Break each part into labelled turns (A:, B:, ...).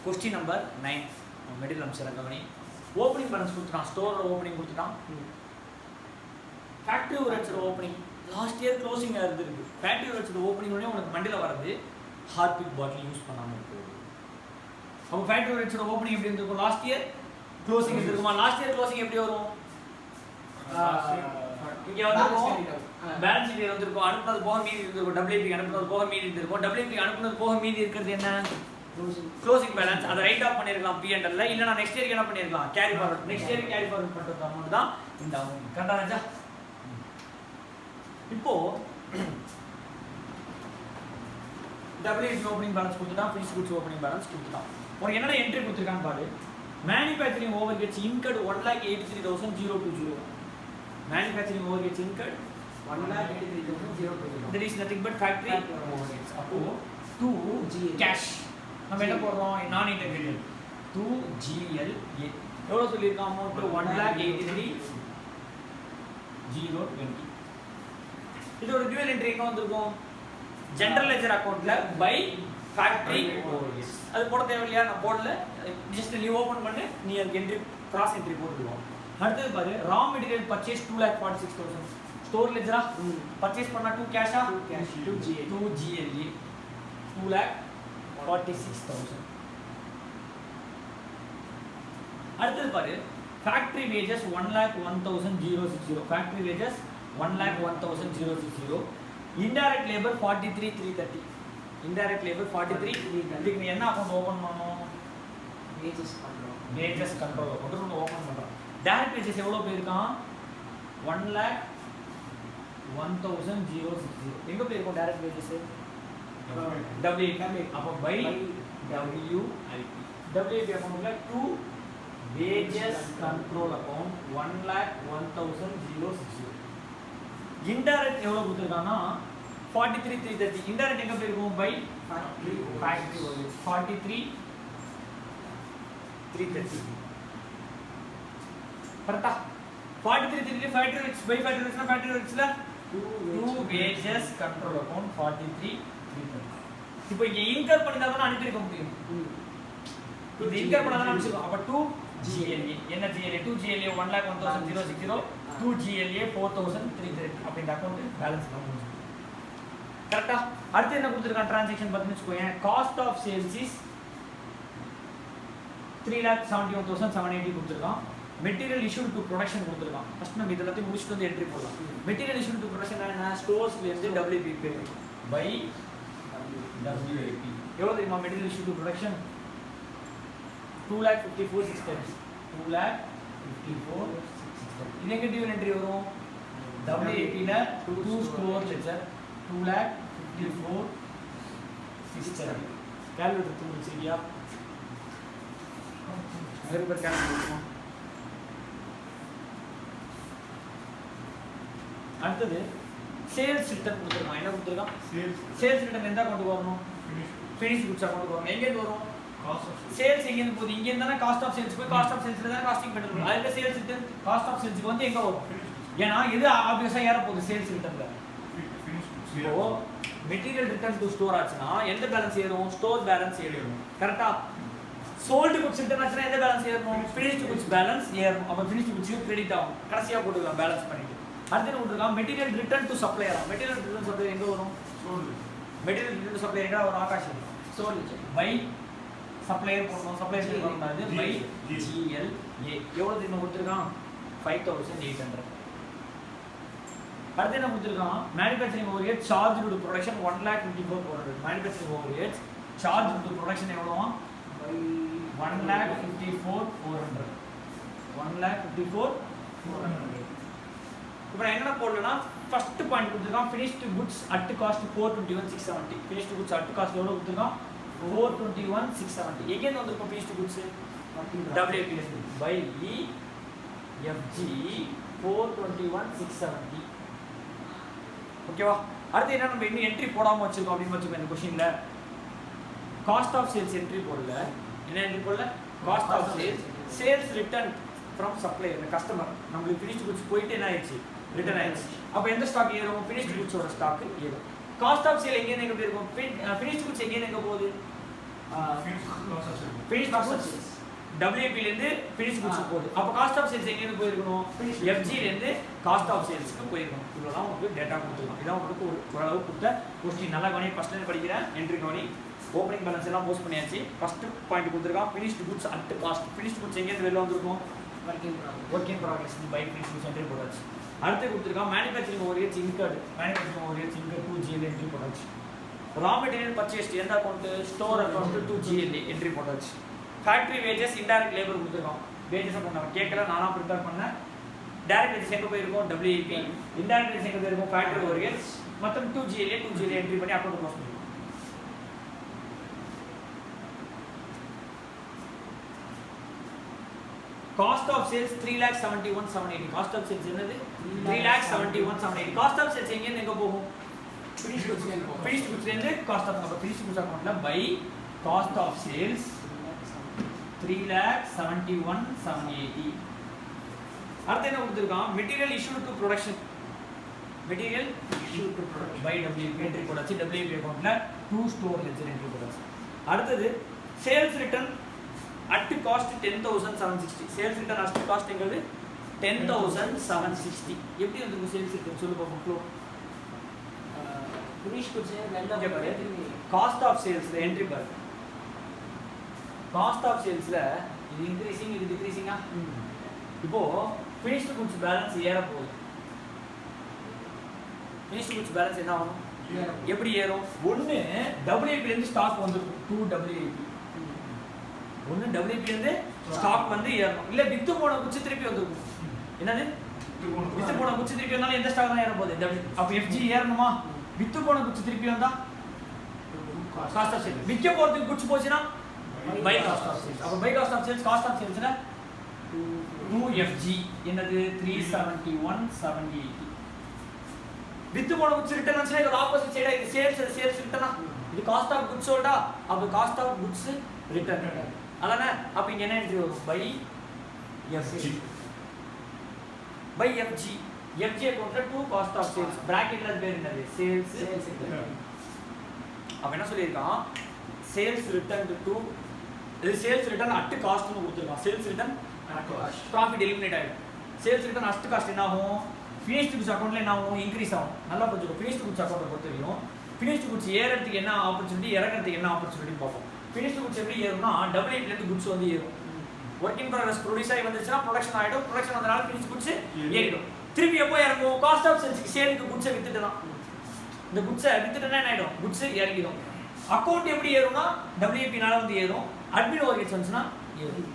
A: Question number 9 middle अंशर गवनी opening balance கொடுத்துட்டான் ஸ்டோரோட ஓபனிங் கொடுத்துட்டான் ஃபேக்டரி ஓவர்ஹெட்ஸோட ஓபனிங் லாஸ்ட் இயர் க்ளோசிங் இருந்திருக்கு ஃபேக்டரி ஓவர்ஹெட்ஸோட ஓபனிங் உடனே உங்களுக்கு மண்டில வரது ஹார்பிக் பாட்டில் யூஸ் பண்ணாம இருக்கு அப்ப ஃபேக்டரி ஓவர்ஹெட்ஸோட ஓபனிங் எப்படி இருந்திருக்கும் லாஸ்ட் இயர் க்ளோசிங் இருக்குமா லாஸ்ட் இயர் க்ளோசிங் எப்படி வரும் இங்க வந்து பேலன்ஸ் ஷீட் வந்திருக்கும் அனுப்புனது போக மீதி இருந்திருக்கும் WIP அனுப்புனது போக மீதி இருந்திருக்கும் WIP அனுப்புனது போக மீதி இருக்குது என்ன க்ளோசிங் பேலன்ஸ் அதை ரைட் ஆஃப் பண்ணிருக்கலாம் P&L ல இல்லனா நெக்ஸ்ட் இயருக்கு என்ன பண்ணிருக்கலாம் கேரி ஃபார்வர்ட் நெக்ஸ்ட் இயருக்கு கேரி ஃபார்வர்ட் பண்றது அமௌண்ட் தான் இந்த அமௌண்ட் கரெக்ட்டா இப்போ WIP ஓபனிங் பேலன்ஸ் கொடுத்துட்டா ஃபினிஷ் குட்ஸ் ஓபனிங் பேலன்ஸ் கொடுத்துட்டா உனக்கு என்னடா என்ட்ரி கொடுத்திருக்கான்னு பாரு manufacturing overheads incurred 1,83,020 manufacturing overheads incurred 1,83,020 that is nothing but factory overheads அப்போ 2 cash நம்ம என்ன போடுறோம் நான் இன்டெகிரேட்டட் 2 GLA எவ்வளவு சொல்லிருக்கான் அமௌண்ட் 1,83,020 இதோட டியூவல் என்ட்ரி எங்க வந்திருக்கும் ஜெனரல் லெட்ஜர் அக்கவுண்ட்ல பை ஃபேக்டரி ஓவர்ஹெட்ஸ் அது போட தேவையில்லையா நான் போடல ஜஸ்ட் நீ ஓபன் பண்ணு நீ அதுக்கு என்ட்ரி கிராஸ் என்ட்ரி போட்டுடுவோம் அடுத்து பாரு ரா மெட்டீரியல் பர்ச்சேஸ் 2,46,000 ஸ்டோர் லெட்ஜரா பர்ச்சேஸ் பண்ணா 2 கேஷா 2 GLA 2,46,000 அடுத்து பாரு ஃபேக்டரி வேஜஸ் 1,01,060 ஃபேக்டரி வேஜஸ் 1,01,060 இன்டைரக்ட் லேபர் 43,330 indirect labor 43 இதுக்கு நீ என்ன அக்கவுண்ட் ஓபன் பண்ணனும் wages control அக்கவுண்ட் ஓபன் பண்றோம் டைரக்ட் wages எவ்வளவு போயிருக்கான் 1,01,060 எங்க போயிருக்கும் டைரக்ட் wages WIP அப்ப பை WIP அக்கவுண்ட்ல 2 wages control account 1,01,060 indirect எவ்வளவு கொடுத்திருக்கானா 43,330 indirect எங்க போயிருக்கும் பை factory 43,330 கரெக்ட்டா 43,330 factory rates by factory rates னா factory rates ல 2 wages control account 43,330 இப்போ இங்க இன்கர் பண்ணினா தான் அனுப்பிக்க முடியும் இது இன்கர் பண்ணா தான் அனுப்பிச்சிரும் அப்ப 2 GLA என்ன GLA 2 GLA 1,01,060 2 GLA 4,330 அப்ப இந்த அக்கவுண்ட் பேலன்ஸ் தான் முடிஞ்சு கரெக்ட்டா அடுத்து என்ன கொடுத்திருக்கான் ட்ரான்சாக்ஷன் பத்தி வெச்சுக்கோங்க காஸ்ட் ஆஃப் சேல்ஸ் இஸ் 3,71,780 கொடுத்திருக்கான் மெட்டீரியல் இஷ்யூட் டு ப்ரொடக்ஷன் கொடுத்திருக்கான் ஃபர்ஸ்ட் நம்ம இதெல்லாம் முடிச்சிட்டு வந்து என்ட்ரி போடலாம் மெட்டீரியல் இஷ்யூட் டு ப்ரொடக்ஷன் என்ன ஸ்டோர்ஸ்ல இருந்து WIP பை WIP எவ்வளவு தெரியுமா மெட்டீரியல் இஷ்யூட் டு ப்ரொடக்ஷன் 2,54,630 2,54,630 இது எங்க டியூ என்ட்ரி வரும் WIP ல 2 ஸ்டோர் லெட்ஜர் 2,54,630 கால்குலேட்டர் தூக்கி வச்சிருக்கியா வேற பேர் கால்குலேட்டர் அடுத்து சேல்ஸ் ரிட்டர்ன் கொடுத்துருக்கான் என்ன கொடுத்துருக்கான் சேல்ஸ் ரிட்டர்ன் எந்த அக்கவுண்ட் வரணும் ஃபினிஷ் குட்ஸ் அக்கவுண்ட் வரணும் எங்க இருந்து வரும் சேல்ஸ் எங்க இருந்து போகுது இங்க இருந்தா காஸ்ட் ஆஃப் சேல்ஸ் போய் காஸ்ட் ஆஃப் சேல்ஸ்ல தான் காஸ்டிங் பண்ணிருக்கோம் அதுல சேல்ஸ் ரிட்டர்ன் காஸ்ட் ஆஃப் சேல்ஸ்க்கு வந்து எங்க வரும் ஏனா இது ஆப்வியஸா ஏற போகுது சேல்ஸ் ரிட்டர்ன்ல இப்போ மெட்டீரியல் ரிட்டர்ன் டு ஸ்டோர் ஆச்சுனா எந்த பேலன்ஸ் ஏறும் ஸ்டோர் பேலன்ஸ் ஏறும் கரெக்ட்டா சோல்ட் குட்ஸ் ரிட்டர்ன் ஆச்சுனா எந்த பேலன்ஸ் ஏறும் ஃபினிஷ்ட் குட்ஸ் பேலன்ஸ் ஏறும் அப்ப ஃபினிஷ்ட் குட்ஸ் கிரெடிட் ஆகும் கடைசியா போட்டுக்கலாம் பேலன்ஸ் பண்ணிட்டு அடுத்து என்ன போட்டுருக்கான் material return to supplier material return supplier எங்க வரும் மெட்டீரியல் ரிட்டர்ன் டு சப்ளையர் எங்க வரும் ஆகாஷ் ஸ்டோர் பை சப்ளையர் போறோம் சப்ளையர் போறது பை GLA எவ்வளவு தெரியுமா கொடுத்திருக்கான் 5,800 அடுத்து என்ன கொடுத்திருக்கான் manufacturing overhead charged to production 1,54,400 manufacturing overhead charged to production எவ்வளவு 1,54,400 1,54,400 இப்போ என்ன போடலனா ஃபர்ஸ்ட் பாயிண்ட் கொடுத்திருக்கான் finished goods at cost 421,670 finished goods at cost எவ்வளவு கொடுத்திருக்கான் 421,670 எகைன் வந்திருக்கும் finished goods WIP by EFG 421,670 ஓகேவா அடுத்து என்ன நம்ம இன்னும் என்ட்ரி போடாம வச்சிருக்கோம் அப்படினு வச்சுக்கோ இந்த क्वेश्चनல காஸ்ட் ஆஃப் சேல்ஸ் என்ட்ரி போடல என்ன என்ட்ரி போடல cost of sales return from supplier the customer நமக்கு finished goods போயிட்டே என்ன ஆயிடுச்சு ரிட்டர்ன் ஆயிடுச்சு அப்ப எந்த ஸ்டாக் ஏறும் finished goods ஓட ஸ்டாக் ஏறும் காஸ்ட் ஆஃப் சேல் எங்க போயிருக்கும் ஃபினிஷ்ட் குட்ஸ் எங்க போகுது finished cost of sales WIP ல இருந்து ஃபினிஷ்ட் குட்ஸ் போகுது அப்ப காஸ்ட் ஆஃப் சேல்ஸ் எங்க போயிருக்கணும் FG ல இருந்து காஸ்ட் ஆஃப் சேல்ஸ்க்கு போயிருக்கணும் இவ்வளவுதான் உங்களுக்கு டேட்டா கொடுத்துருக்கோம் இதான் உங்களுக்கு ஒரு அளவு கொடுத்த क्वेश्चन நல்லா கவனி ஃபர்ஸ்ட் லைன் படிக்கிறேன் என்ட்ரி கவனி ஓபனிங் பேலன்ஸ் எல்லாம் போஸ்ட் பண்ணியாச்சு ஃபர்ஸ்ட் பாயிண்ட் கொடுத்துருக்கான் finished goods at cost finished goods எங்க இருந்து வெளில வந்திருக்கும் work in progress by finished goods entry போடாச்சு அடுத்து கொடுத்துருக்கான் manufacturing overheads incurred manufacturing overheads incurred 2GL entry போடாச்சு ரா மெட்டீரியல் பர்ச்சேஸ்ட் எந்த account store account 2GL entry போடாச்சு ஃபேக்டரி வேஜஸ் இன்டைரக்ட் லேபர் கொடுத்துருக்கோம் வேஜஸ் அக்கவுண்ட் நம்ம கேட்கல நானா ப்ரிப்பேர் பண்ணேன் டைரக்ட் வேஜஸ் எங்க போயிருக்கும் WIP இன்டைரக்ட் வேஜஸ் எங்க போயிருக்கும் ஃபேக்டரி ஓவர்ஹெட்ஸ் மொத்தம் 2GL என்ட்ரி பண்ணி அக்கவுண்ட் க்ளோஸ் பண்ணிடுவோம் cost of sales 3,71,780 cost of sales என்னது 3,71,780 cost of sales எங்க போகும் finished goods ல இருந்து cost of நம்ம finished goods அக்கவுண்ட்ல by cost of sales 3,71,780 அடுத்து என்ன கொடுத்திருக்கான் material issued to production by WIP entry போடாச்சு WIP அக்கவுண்ட்ல to store ledger entry போடாச்சு அடுத்து sales return at cost 10,760 sales return at cost எங்கிறது 10,760 எப்படி வந்து sales return சொல்லு பாப்போம் ஃப்ளோ
B: finished goods வெல்ல பாரு
A: cost of sales ல என்ட்ரி பாரு cost of sales ல இது இன்கிரீசிங் இது டிக்ரீசிங்கா இப்போ finished goods balance ஏற போகுது finished goods balance என்ன ஆகும் எப்படி ஏறும் ஒன்னு WIP ல இருந்து ஸ்டாக் வந்துரும் 2 WIP ஒன்னு WIP ல இருந்து ஸ்டாக் வந்து ஏறணும் இல்ல வித்து போன குச்சி திருப்பி வந்துரும் என்னது வித்து போன குச்சி திருப்பி வந்தாலும் எந்த ஸ்டாக் தான் ஏற போகுது அப்ப FG ஏறணுமா வித்து போன குச்சி திருப்பி வந்தா காஸ்ட் ஆஃப் சேல்ஸ் விக்க போறதுக்கு குச்சி போச்சுனா பை காஸ்ட் ஆஃப் சேல்ஸ் அப்ப பை காஸ்ட் ஆஃப் சேல்ஸ்னா 2FG என்னது 371,780 வித்து போன குச்சி ரிட்டர்ன் ஆச்சுனா இது ஆப்போசிட் சைடா இது சேல்ஸ் ரிட்டர்னா இது காஸ்ட் ஆஃப் குட்ஸ் சோல்டா அப்ப காஸ்ட் ஆஃப் குட்ஸ் ரிட்டர்ன் அதானே அப்ப இங்க என்ன என்ட்ரி வரும் பை FG அக்கவுண்ட்ல 2 காஸ்ட் ஆஃப் சேல்ஸ் பிராக்கெட்ல பேர் என்னது சேல்ஸ் அப்ப என்ன சொல்லிருக்கான் சேல்ஸ் ரிட்டர்ன் டு இது சேல்ஸ் ரிட்டர்ன் அட் காஸ்ட் னு கொடுத்திருக்கான் sales return at cost profit eliminate ஆயிடும் சேல்ஸ் ரிட்டர்ன் அட் காஸ்ட் என்ன ஆகும் finished goods அக்கவுண்ட்ல என்ன ஆகும் இன்கிரீஸ் ஆகும் நல்லா புரிஞ்சுக்கோ finished goods அக்கவுண்ட பொறுத்தவரைக்கும் finished goods ஏறறதுக்கு என்ன ஆப்பர்சூனிட்டி இறங்கறதுக்கு என்ன ஆப்பர்சூனிட்டி பாப்போம் finished goods எப்படி ஏறும்னா WIP ல இருந்து goods வந்து ஏறும் work in progress ப்ரொடியூஸ் ஆகி வந்துச்சுனா ப்ரொடக்ஷன் ஆயிடும் ப்ரொடக்ஷன் வந்தனால finished goods ஏறிடும் திருப்பி எப்போ இறங்கும் காஸ்ட் ஆஃப் சேல்ஸ்க்கு சேலுக்கு goods வித்துட்டனா இந்த goods வித்துட்டனா என்ன ஆயிடும் goods இறங்கிடும் அக்கவுண்ட் எப்படி ஏறும்னா WIP நால வந்து ஏறும் அட்மின் ஓவர்ஹெட்ஸ் வந்துச்சுனா ஏறும்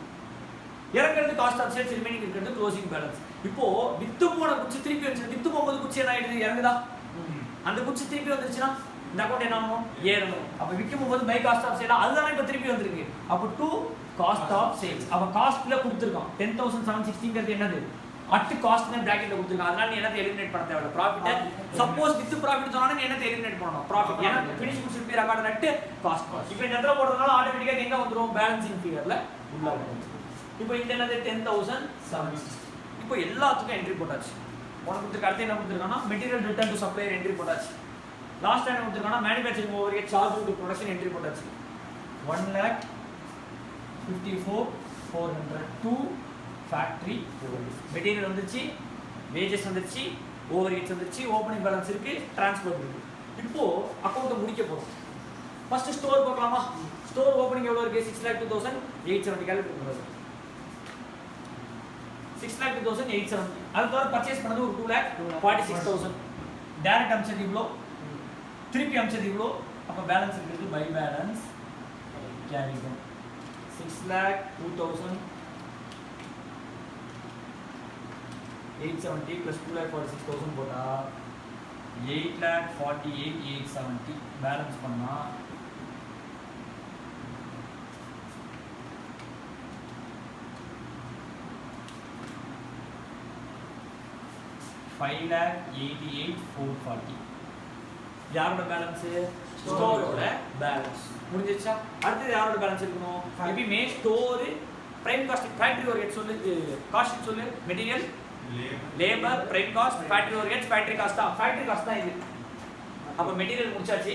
A: இறங்கிறது காஸ்ட் ஆஃப் சேல்ஸ் ரிமைனிங் இருக்குது க்ளோசிங் பேலன்ஸ் இப்போ வித்து போன goods திருப்பி வந்து வித்து போகும்போது goods என்ன ஆயிடுது இறங்குதா அந்த goods திருப்பி வந்துருச்சுனா இந்த அக்கவுண்ட் என்ன ஆகும் ஏறணும் அப்ப விக்கும் போது பை காஸ்ட் ஆஃப் சேல் அதுதானே இப்ப திருப்பி வந்திருக்கு அப்ப 2 காஸ்ட் ஆஃப் சேல்ஸ் அப்ப காஸ்ட்ல கொடுத்திருக்கான் 10,760ங்கிறது என்னது அட் காஸ்ட்னு பிராக்கெட்ல கொடுத்திருக்கான் அதனால நீ என்னத்தை எலிமினேட் பண்ண தேவையில்ல ப்ராஃபிட் சப்போஸ் வித் ப்ராஃபிட் சொன்னா நீ என்னத்தை எலிமினேட் பண்ணனும் ப்ராஃபிட் ஏன்னா finish goods pay record at cost இப்போ இந்த இடத்துல போடுறதுனால ஆட்டோமேட்டிக்கா எங்க வந்துரும் பேலன்சிங் ஃபிகர்ல உள்ள வரும் இப்போ இந்த என்னது 10,760 இப்போ எல்லாத்துக்கும் என்ட்ரி போட்டாச்சு உனக்கு அடுத்து என்ன கொடுத்திருக்கானா material return to supplier entry போட்டாச்சு லாஸ்ட் டைம் கொடுத்திருக்கானா manufacturing overhead charge to production entry போட்டாச்சு 1,54,400 to ஃபேக்டரி மெட்டீரியல் வந்துச்சு வேஜஸ் வந்துச்சு ஓவர்ஹெட்ஸ் வந்துச்சு ஓபனிங் பேலன்ஸ் இருக்கு ட்ரான்ஸ்போர்ட் இருக்கு இப்போ அக்கவுண்ட் முடிக்க போறோம் ஃபர்ஸ்ட் ஸ்டோர் பார்க்கலாமா ஸ்டோர் ஓபனிங் எவ்வளவு இருக்கு 6,02,870 கால்குலேட் பண்ணுங்க 6,02,870 அது தவிர பர்ச்சேஸ் பண்ணது ஒரு 2,46,000 டைரக்ட் அம்சது இவ்வளோ திருப்பி அம்சது இவ்வளோ அப்ப பேலன்ஸ் இருக்கு by balance carry down 6,02,870 plus 2,46,000 போட்டா 8,48,870 பேலன்ஸ் பண்ணா 5,88,440 யாரோட பேலன்ஸ் ஸ்டோரோட பேலன்ஸ் முடிஞ்சிச்சா அடுத்து யாரோட பேலன்ஸ் இருக்கணும் எப்பவுமே store prime cost factory overhead சொல்லு காஸ்ட் சொல்லு material labour prime cost factory overhead factory cost தான் இது அப்ப மெட்டீரியல் முடிச்சாச்சு,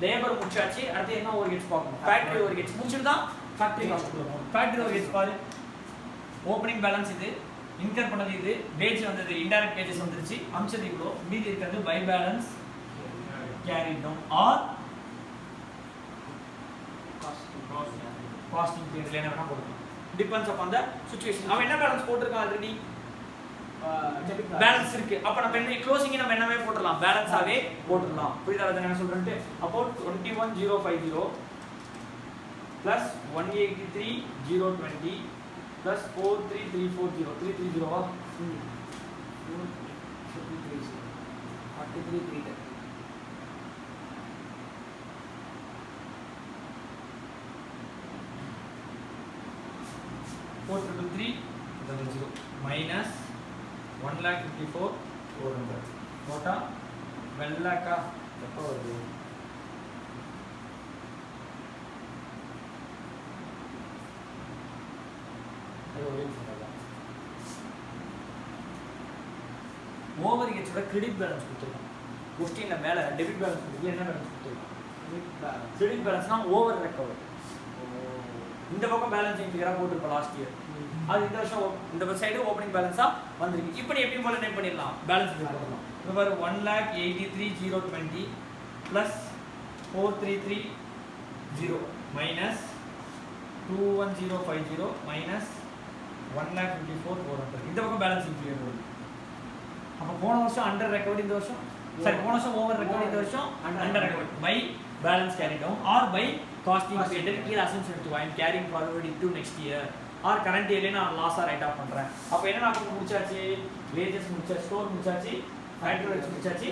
A: லேபர் முடிச்சாச்சு, அடுத்து என்ன ஓவர்ஹெட்ஸ் பார்க்கணும், ஃபேக்டரி ஓவர்ஹெட்ஸ் முடிச்சிட்டு தான் ஃபேக்டரி காஸ்ட் கொடுக்கணும். ஃபேக்டரி ஓவர்ஹெட்ஸ் பாரு, ஓப்பனிங் பேலன்ஸ் இது, இன்கர் பண்ணது இது, வேஜ் வந்தது, இன்டைரக்ட் வேஜஸ் வந்துருச்சு, அம்சது இவ்வளோ, மீதி இருக்கிறது by balance carried down or costing பீரியட்ல என்ன வேணா போடலாம், டிபெண்ட்ஸ் அப்பான் தி சிச்சுவேஷன். அவன் என்ன பேலன்ஸ் போட்டுருக்கான் ஆல்ரெடி, பேலன்ஸ் இருக்கு, அப்ப நம்ம என்ன க்ளோசிங் நம்ம என்னவே போட்டுறலாம், பேலன்ஸாவே போட்டுறலாம். புரியுதா நான் என்ன சொல்றேன்னு? அப்போ 21050 plus 183020 plus 43340 330 வா 43330 43330 minus 1,54,400 போட்டா 12 lakh எப்போ வருது? ஓவர் ஹெட்ஸோட கிரெடிட் பேலன்ஸ் கொடுத்துருக்கோம். கொஸ்டின்ல மேல டெபிட் பேலன்ஸ் கொடுத்து என்ன பேலன்ஸ் கொடுத்துருக்கோம்? கிரெடிட் பேலன்ஸ்னா ஓவர் ரெக்கவர். இந்த பக்கம் பேலன்சிங் ஃபிகரா போட்டுருப்போம் லாஸ்ட் இயர், அது இந்த வருஷம் இந்த சைடு ஓப்பனிங் பேலன்ஸா வந்திருக்கு. இப்போ எப்பயும் போல என்ன பண்ணிடலாம், பேலன்ஸ் போடலாம். இப்போ பாரு 1,83,020 plus 4,330 minus 21050 minus 1,54,400. இந்த பக்கம் பேலன்சிங் ஃபிகர் வருது. அப்போ போன வருஷம் அண்டர் ரெக்கவர்ட், இந்த வருஷம் சரி போன வருஷம் ஓவர் ரெக்கவர்ட், இந்த வருஷம் under recovered by balance carry down or by costing period கீழ அசம்ஷன் எடுத்து I am carrying forward into next year or current இயர்ல நான் லாஸா ரைட் ஆஃப் பண்றேன். அப்ப என்ன நான் முடிச்சாச்சு, வேஜஸ் முடிச்சாச்சு, ஸ்டோர் முடிச்சாச்சு, ஃபேக்டரி வச்சு முடிச்சாச்சு.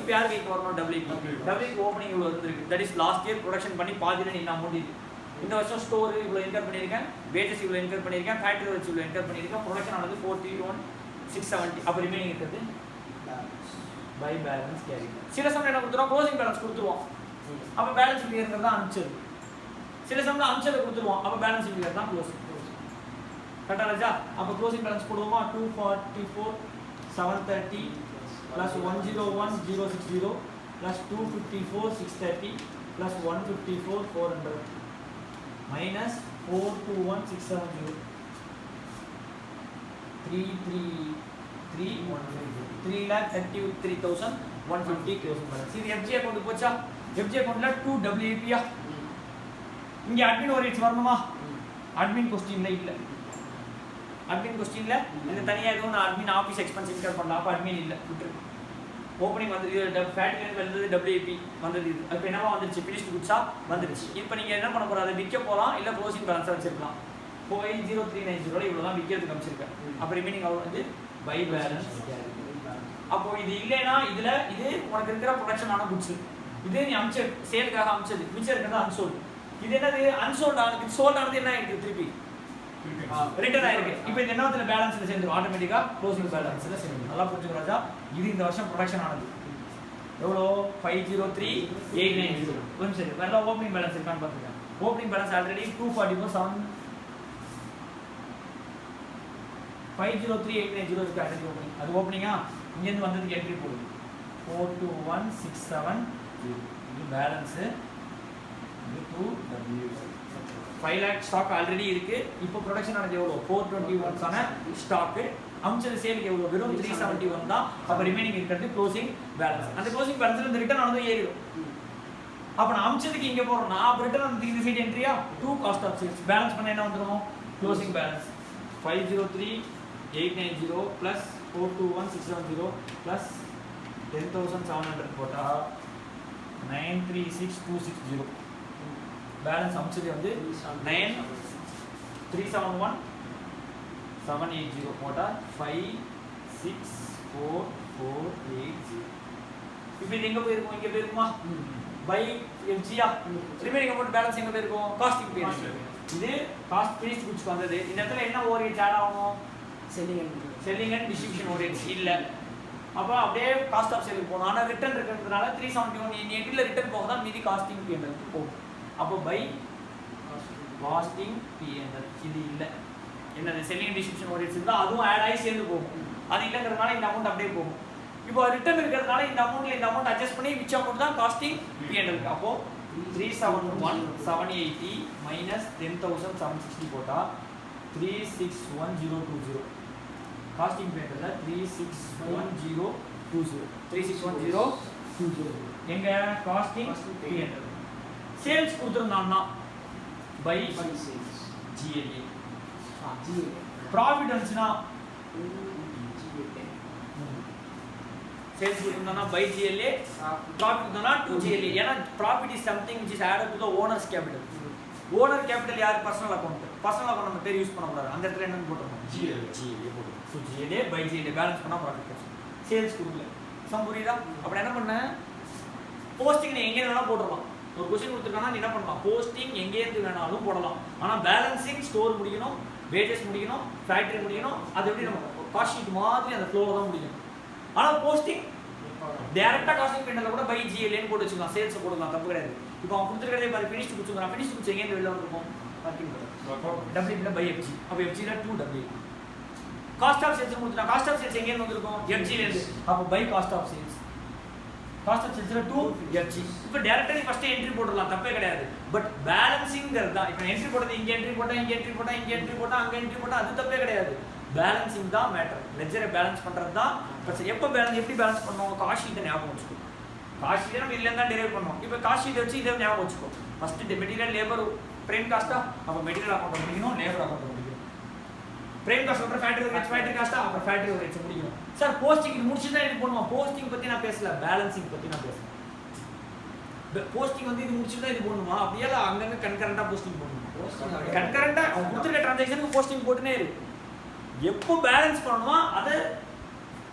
A: இப்போ யார் கைக்கு வரணும், டபிள்யூபி ஓப்பனிங் இவ்வளவு இருந்திருக்கு. That is last year production பண்ணி பாதியில நீ அமௌண்ட் இது. இந்த வருஷம் ஸ்டோர் இவ்வளவு இன்கர் பண்ணியிருக்கேன், வேஜஸ் இவ்வளவு இன்கர் பண்ணியிருக்கேன், ஃபேக்டரி வச்சு இவ்வளவு இன்கர் பண்ணியிருக்கேன், ப்ரொடக்ஷன் ஆனது 431,670. அப்போ ரிமைனிங் இருக்கிறது பை பேலன்ஸ் கேரி. சில சமயம் என்ன கொடுத்துருவோம், க்ளோசிங் பேலன்ஸ் கொடுத்துருவோம், அப்போ பேலன்ஸ் கிளியர் தான் அனுப்பிச்சது. சில சமயம் அனுப்பிச்சதை கொடுத்துருவோம், அப்போ பேலன்ஸ் கிளியர் தான் க்ளோசிங். கரெக்டா ராஜா? அப்போ க்ளோசிங் பேலன்ஸ் போடுவோமா, 244,730 plus 101,060 plus 254,630 plus 154,400 minus 421,670 333,150 closing balance. இது FG அக்கவுண்ட் போச்சா? FG அக்கவுண்ட்ல 2 WAP ஆ? இங்க அட்மின் ஓவர்ஹெட்ஸ் வரணுமா? அட்மின் கொஸ்டின்ல இல்ல. அட்மின் கொஸ்டின்ல இந்த தனியா எதுவும் நான் அட்மின் ஆபீஸ் எக்ஸ்பென்ஸ் இன்கர் பண்ணலாம். அப்ப அட்மின் இல்ல, விட்டுரு. ஓப்பனிங் வந்து ஃபேக்டரி வந்தது, WAP வந்தது. இது இப்போ என்னவா வந்துருச்சு, ஃபினிஷ்ட் குட்ஸா வந்துருச்சு. இப்போ நீங்க என்ன பண்ண போறீங்க, அதை விற்க போலாம், இல்ல க்ளோசிங் பேலன்ஸா வச்சிருக்கலாம். 4,0390 இவ்வளவு தான் விற்கிறதுக்கு அமைச்சிருக்கேன். அப்ப ரிமைனிங் அவ்வளவு வந்து பை பேலன்ஸ். அப்போ இது இல்லைன்னா இதுல இது உனக்கு இருக்கிற ப்ரொடக்ஷன் ஆன குட்ஸ், இது நீ அமிச்ச சேலுக்காக அமிச்சது, மிச்சம் இருக்கிறது அன்சோல்டு. இது என்னது, அன்சோல்ட் ஆனது, சோல்ட் ஆனது என்ன ஆயிருக்கு, திருப்பி ரிட்டர்ன் ஆயிருக்கு. இப்போ இது என்னத்துல பேலன்ஸ்ல சேர்ந்துரும், ஆட்டோமேட்டிக்கா க்ளோசிங் பேலன்ஸ்ல சேர்ந்துரும். நல்லா புரிஞ்சுக்க ராஜா. இது இந்த வருஷம் ப்ரொடக்ஷன் ஆனது எவ்வளோ, 503,890. கொஞ்சம் சரி, வேற ஓப்பனிங் பேலன்ஸ் இருக்கான்னு பார்த்துக்கேன். ஓப்பனிங் பேலன்ஸ் ஆல்ரெடி 244,7 503,890 இருக்கு ஆல்ரெடி ஓப்பனிங். அது ஓப்பனிங்கா இங்கேருந்து வந்ததுக்கு என்ட்ரி போடுது 421,670. இது பேலன்ஸ், இது 2W. 5 lakh ஸ்டாக் ஆல்ரெடி இருக்கு. இப்போ ப்ரொடக்ஷன் ஆனது எவ்வளோ, 421 ஆன ஸ்டாக். அமிச்சது சேலுக்கு எவ்வளோ, வெறும் 371 தான். அப்போ ரிமைனிங் இருக்கிறது க்ளோசிங் பேலன்ஸ். அந்த க்ளோசிங் பேலன்ஸ்ல இந்த ரிட்டர்ன் ஆனது ஏறிடும். அப்போ நான் அமிச்சதுக்கு இங்கே போறோம்னா அப்போ ரிட்டர்ன் ஆனது இந்த சைடு என்ட்ரியா 2 காஸ்ட் ஆஃப் சேல்ஸ். பேலன்ஸ் பண்ண என்ன வந்துடும், க்ளோசிங் பேலன்ஸ் 503,890 plus 421,670 plus 10,700 போட்டா 936,260. பேலன்ஸ் அமிச்சது வந்து 9,371,780 போட்டா 5,64,480. இப்போ இது எங்க போயிருக்கும், இங்க போயிருக்குமா, பை FG-ஆ? ரிமைனிங் அமௌண்ட் பேலன்ஸ் எங்க போயிருக்கும், காஸ்டிங் பீரியட். இது காஸ்ட் ஃபினிஷ்ட் குட்ஸ் வந்தது. இந்த இடத்துல என்ன ஓவர்ஹெட்ஸ் ஆட் ஆகும், செல்லிங் அண்ட் டிஸ்ட்ரிபியூஷன் ஓவர்ஹெட்ஸ் இல்ல. அப்போ அப்படியே காஸ்ட் ஆஃப் சேலுக்கு போகணும். ஆனால் ரிட்டர்ன் இருக்கிறதுனால 371 எண்டில் ரிட்டர்ன் போக தான் மீதி காஸ்டிங் P&L போகும். அப்போ பை காஸ்டிங் P&L இது இல்லை. என்னது, செல்லிங் டிஸ்ட்ரிபியூஷன் ஓவர்ஹெட்ஸ் இருந்தால் அதுவும் ஆட் ஆகி சேர்ந்து போகும். அது இல்லைங்கிறதுனால இந்த அமௌண்ட் அப்படியே போகும். இப்போ ரிட்டர்ன் இருக்கிறதுனால இந்த அமௌண்ட்ல இந்த அமௌண்ட் அட்ஜஸ்ட் பண்ணி which amount தான் காஸ்டிங் P&L இருக்கு. அப்போ 371,780 minus 10,760 போட்டா 361020 காஸ்டிங் P&L 361020 எங்க காஸ்டிங் P&L சேல்ஸ் கொடுத்திருந்தான்னா பை சேல்ஸ் GLA ப்ராஃபிட் வந்துச்சுனா சேல்ஸ் கொடுத்திருந்தான்னா பை GLA ப்ராஃபிட் இருந்தானா டு GLA ஏனா profit is something which is added to the owner's capital owner capital யார் பர்சனல் அக்கவுண்ட் நம்ம பேர் யூஸ் பண்ண கூடாது அந்த இடத்துல என்னன்னு போட்டுறோம் GLA போடுறோம் so GLA by GLA balance பண்ணா ப்ராஃபிட் கிடைக்கும் சேல்ஸ் கொடுக்கல சம் புரியுதா அப்படி என்ன பண்ண போஸ்டிங் நீ எங்கே வேணாலும் போடலாம் ஒரு क्वेश्चन கொடுத்துருக்கானா நீ என்ன பண்ணலாம் போஸ்டிங் எங்கே இருந்து வேணாலும் போடலாம் ஆனா பேலன்சிங் ஸ்டோர் முடிக்கணும் வேஜஸ் முடிக்கணும் ஃபேக்டரி முடிக்கணும் அது எப்படி நம்ம காஸ்ட் ஷீட் மாதிரி அந்த ஃப்ளோல தான் முடியும் ஆனா போஸ்டிங் டைரக்டா காஸ்டிங் P&L கூட பை GLA ன்னு போட்டு வச்சுக்கலாம் சேல்ஸ் போடலாம் தப்பு கிடையாது இப்போ அவன் கொடுத்துருக்கதே பாரு ஃபினிஷ்ட் கொடுத்துறான் ஃபினிஷ்ட் கொடுத்து எங்கே வெளில வந்துருக்கும் வர்க்கிங் W பை FG அப்போ FG ல 2W காஸ்ட் ஆஃப் சேல்ஸ் கொடுத்துட்டா காஸ்ட் ஆஃப் சேல்ஸ் எங்கே வந்துருக்கும் FG ல இருந்து அப்போ by cost of sales cost of sales ல 2FG இப்போ டைரக்டா ஃபர்ஸ்ட் என்ட்ரி போடலாம் தப்பே கிடையாது பட் பேலன்சிங்ங்கிறது தான் இப்போ என்ட்ரி போடுறது இங்க என்ட்ரி போட்டா இங்க என்ட்ரி போட்டா இங்க என்ட்ரி போட்டா அங்க என்ட்ரி போட்டா அது தப்பே கிடையாது பேலன்சிங் தான் மேட்டர் லெட்ஜரை பேலன்ஸ் பண்றது தான் பிரச்சனை எப்போ பேலன்ஸ் எப்படி பேலன்ஸ் பண்ணனும் காஸ்ட் ஷீட்டை ஞாபகம் வச்சுக்கோ காஸ்ட் ஷீட்டை நம்ம இல்ல தான் டெரைவ் பண்ணோம் இப்போ காஸ்ட் ஷீட் வச்சு இதை ஞாபகம் வச்சுக்கோ ஃபர்ஸ்ட் மெட்டீரியல் லேபர் பிரைம் காஸ்டா அப்ப மெட்டீரியல் அக்கவுண்ட் முடிக்கணும் லேபர் அக்கவுண்ட் முடிக்கணும் பிரைம் காஸ்ட் அப்புறம் ஃபேக்டரி காஸ்டா அப்புறம் ஃபேக்டரி ஓவர்ஹெட்ஸ் முடிக்கணும் சார் போஸ்டிங் முடிச்சு தான் இது பண்ணுவோம் போஸ்டிங் பத்தி நான் பேசல பேலன்சிங் பத்தி நான் பேசுறேன் போஸ்டிங் வந்து இது முடிச்சு தான் இது பண்ணுமா அப்படியே அங்கங்க கன்கரண்டா போஸ்டிங் பண்ணணும் கன்கரண்டா அவங்க கொடுத்துருக்க ட்ரான்சாக்ஷனுக்கு போஸ்டிங் போட்டுனே இருக்கு எப்போ பேலன்ஸ் பண்ணணுமா அதை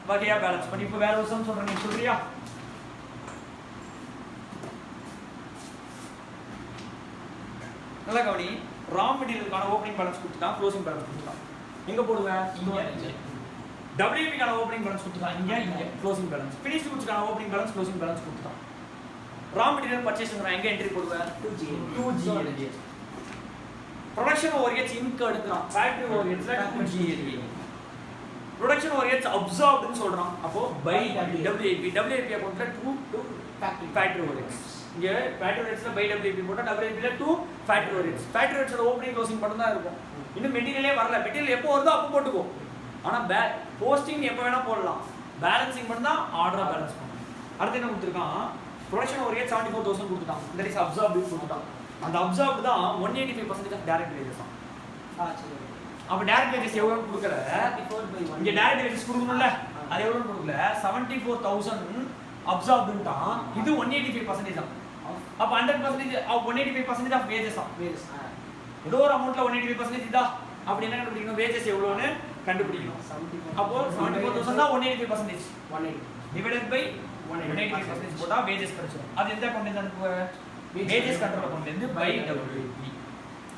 A: வகையா பேலன்ஸ் பண்ணி இப்போ வேற ஒரு சம் சொல்றேன் நீ சொல்றியா நல்லா கவனி ரா மெட்டீரியலுக்கான ஓப்பனிங் பேலன்ஸ் கொடுத்துட்டான் க்ளோசிங் பேலன்ஸ் கொடுத்துட்டான் எங்க போடுவேன் இங்க WIP கான ஓப்பனிங் பேலன்ஸ் கொடுத்துட்டான் இங்க க்ளோசிங் பேலன்ஸ் ஃபினிஷ்ட் குட்ஸ்க்கான ஓப்பனிங் பேலன்ஸ் க்ளோசிங் பேலன்ஸ் கொடுத்துட்டான் ரா மெட்டீரியல் பர்ச்சேஸ்ங்கற எங்க என்ட்ரி போடுவேன் 2GLA ப்ரொடக்ஷன் ஓவர்ஹெட்ஸ் இன்கர்ட் எடுக்கறான் ஃபேக்டரி ஓவர்ஹெட்ஸ்ல 2GLA ப்ரொடக்ஷன் ஓவர்ஹெட்ஸ் அப்சார்ப்ட் னு சொல்றான் அப்போ பை WIP அக்கவுண்ட்ல 2 ஃபேக்டரி ஓவர்ஹெட்ஸ் இங்க ஃபேக்டரி ஓவர்ஹெட்ஸ்ல பை WIP போட்டா WIP ல 2 ஃபேக்டரி ஓவர்ஹெட்ஸ்ல ஓப்பனிங் க்ளோசிங் மட்டும் தான் இருக்கும் இன்னும் மெட்டீரியலே வரல மெட்டீரியல் எப்போ வருதோ அப்போ போட்டுக்கோ ஆனா போஸ்டிங் எப்போ வேணா போடலாம் பேலன்சிங் மட்டும் தான் ஆர்டரா பேலன்ஸ் பண்ணணும் அடுத்து என்ன கொடுத்திருக்கான் ப்ரொடக்ஷன் ஓவர்ஹெட் 74000 கொடுத்துட்டான் தட் இஸ் அப்சார்ப்ட் கொடுத்துட்டான் அந்த அப்சார்ப்ட் தான் 185% ஆஃப் டைரக்ட் வேஜஸ் தான் சரி அப்ப டைரக்ட் வேஜஸ் எவ்வளவு கொடுக்கற இங்க டைரக்ட் வேஜஸ் கொடுக்கணும்ல அது எவ்வளவு கொடுக்கல 74000 அப்சார்ப்ட் தான் இது 185% தான் அப்ப 100% ஆஃப் 185% ஆஃப் வேஜஸ் தான் ஏதோ ஒரு அமௌண்ட்ல 185% இதா அப்படி என்ன கண்டுபிடிக்கணும் வேஜஸ் எவ்வளவுன்னு கண்டுபிடிக்கணும் அப்போ 74000 தான் 185% 180 டிவைடட் பை 185% போட்டா வேஜஸ் கிடைச்சிடும் அது எந்த அக்கவுண்ட்ல இருந்து அனுப்புவ வேஜஸ் கண்ட்ரோல் அக்கவுண்ட்ல இருந்து பை WIP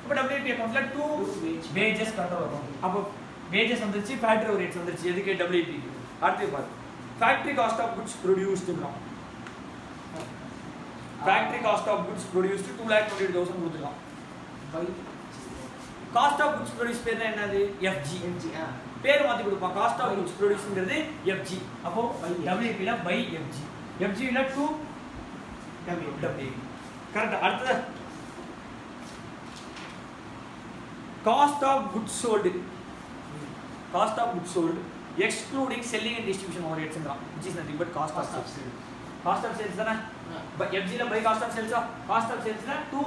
A: அப்ப WIP அக்கவுண்ட்ல 2 வேஜஸ் கண்ட்ரோல் அக்கவுண்ட் அப்போ வேஜஸ் வந்துருச்சு ஃபேக்டரி ஓவர்ஹெட்ஸ் வந்துருச்சு எதுக்கு WIP அடுத்து பாரு ஃபேக்டரி காஸ்ட் ஆஃப் குட்ஸ் ப்ரொடியூஸ்ட்ங்கறோம் factory cost of goods produced 220000 கொடுத்துறோம் by cost of goods produce பேர் என்னது FG பேர் மாத்தி கொடுப்போம் காஸ்ட் ஆஃப் குட்ஸ் ப்ரொடியூஸ்ங்கிறது FG அப்போ WIP ல பை FG ல 2 WIP கரெக்ட் அடுத்து cost of goods sold excluding selling and distribution ஓவர்ஹெட்ஸ்ங்கறான் which is nothing but cost of sales தான FG ல by cost of sales cost of sales ல 2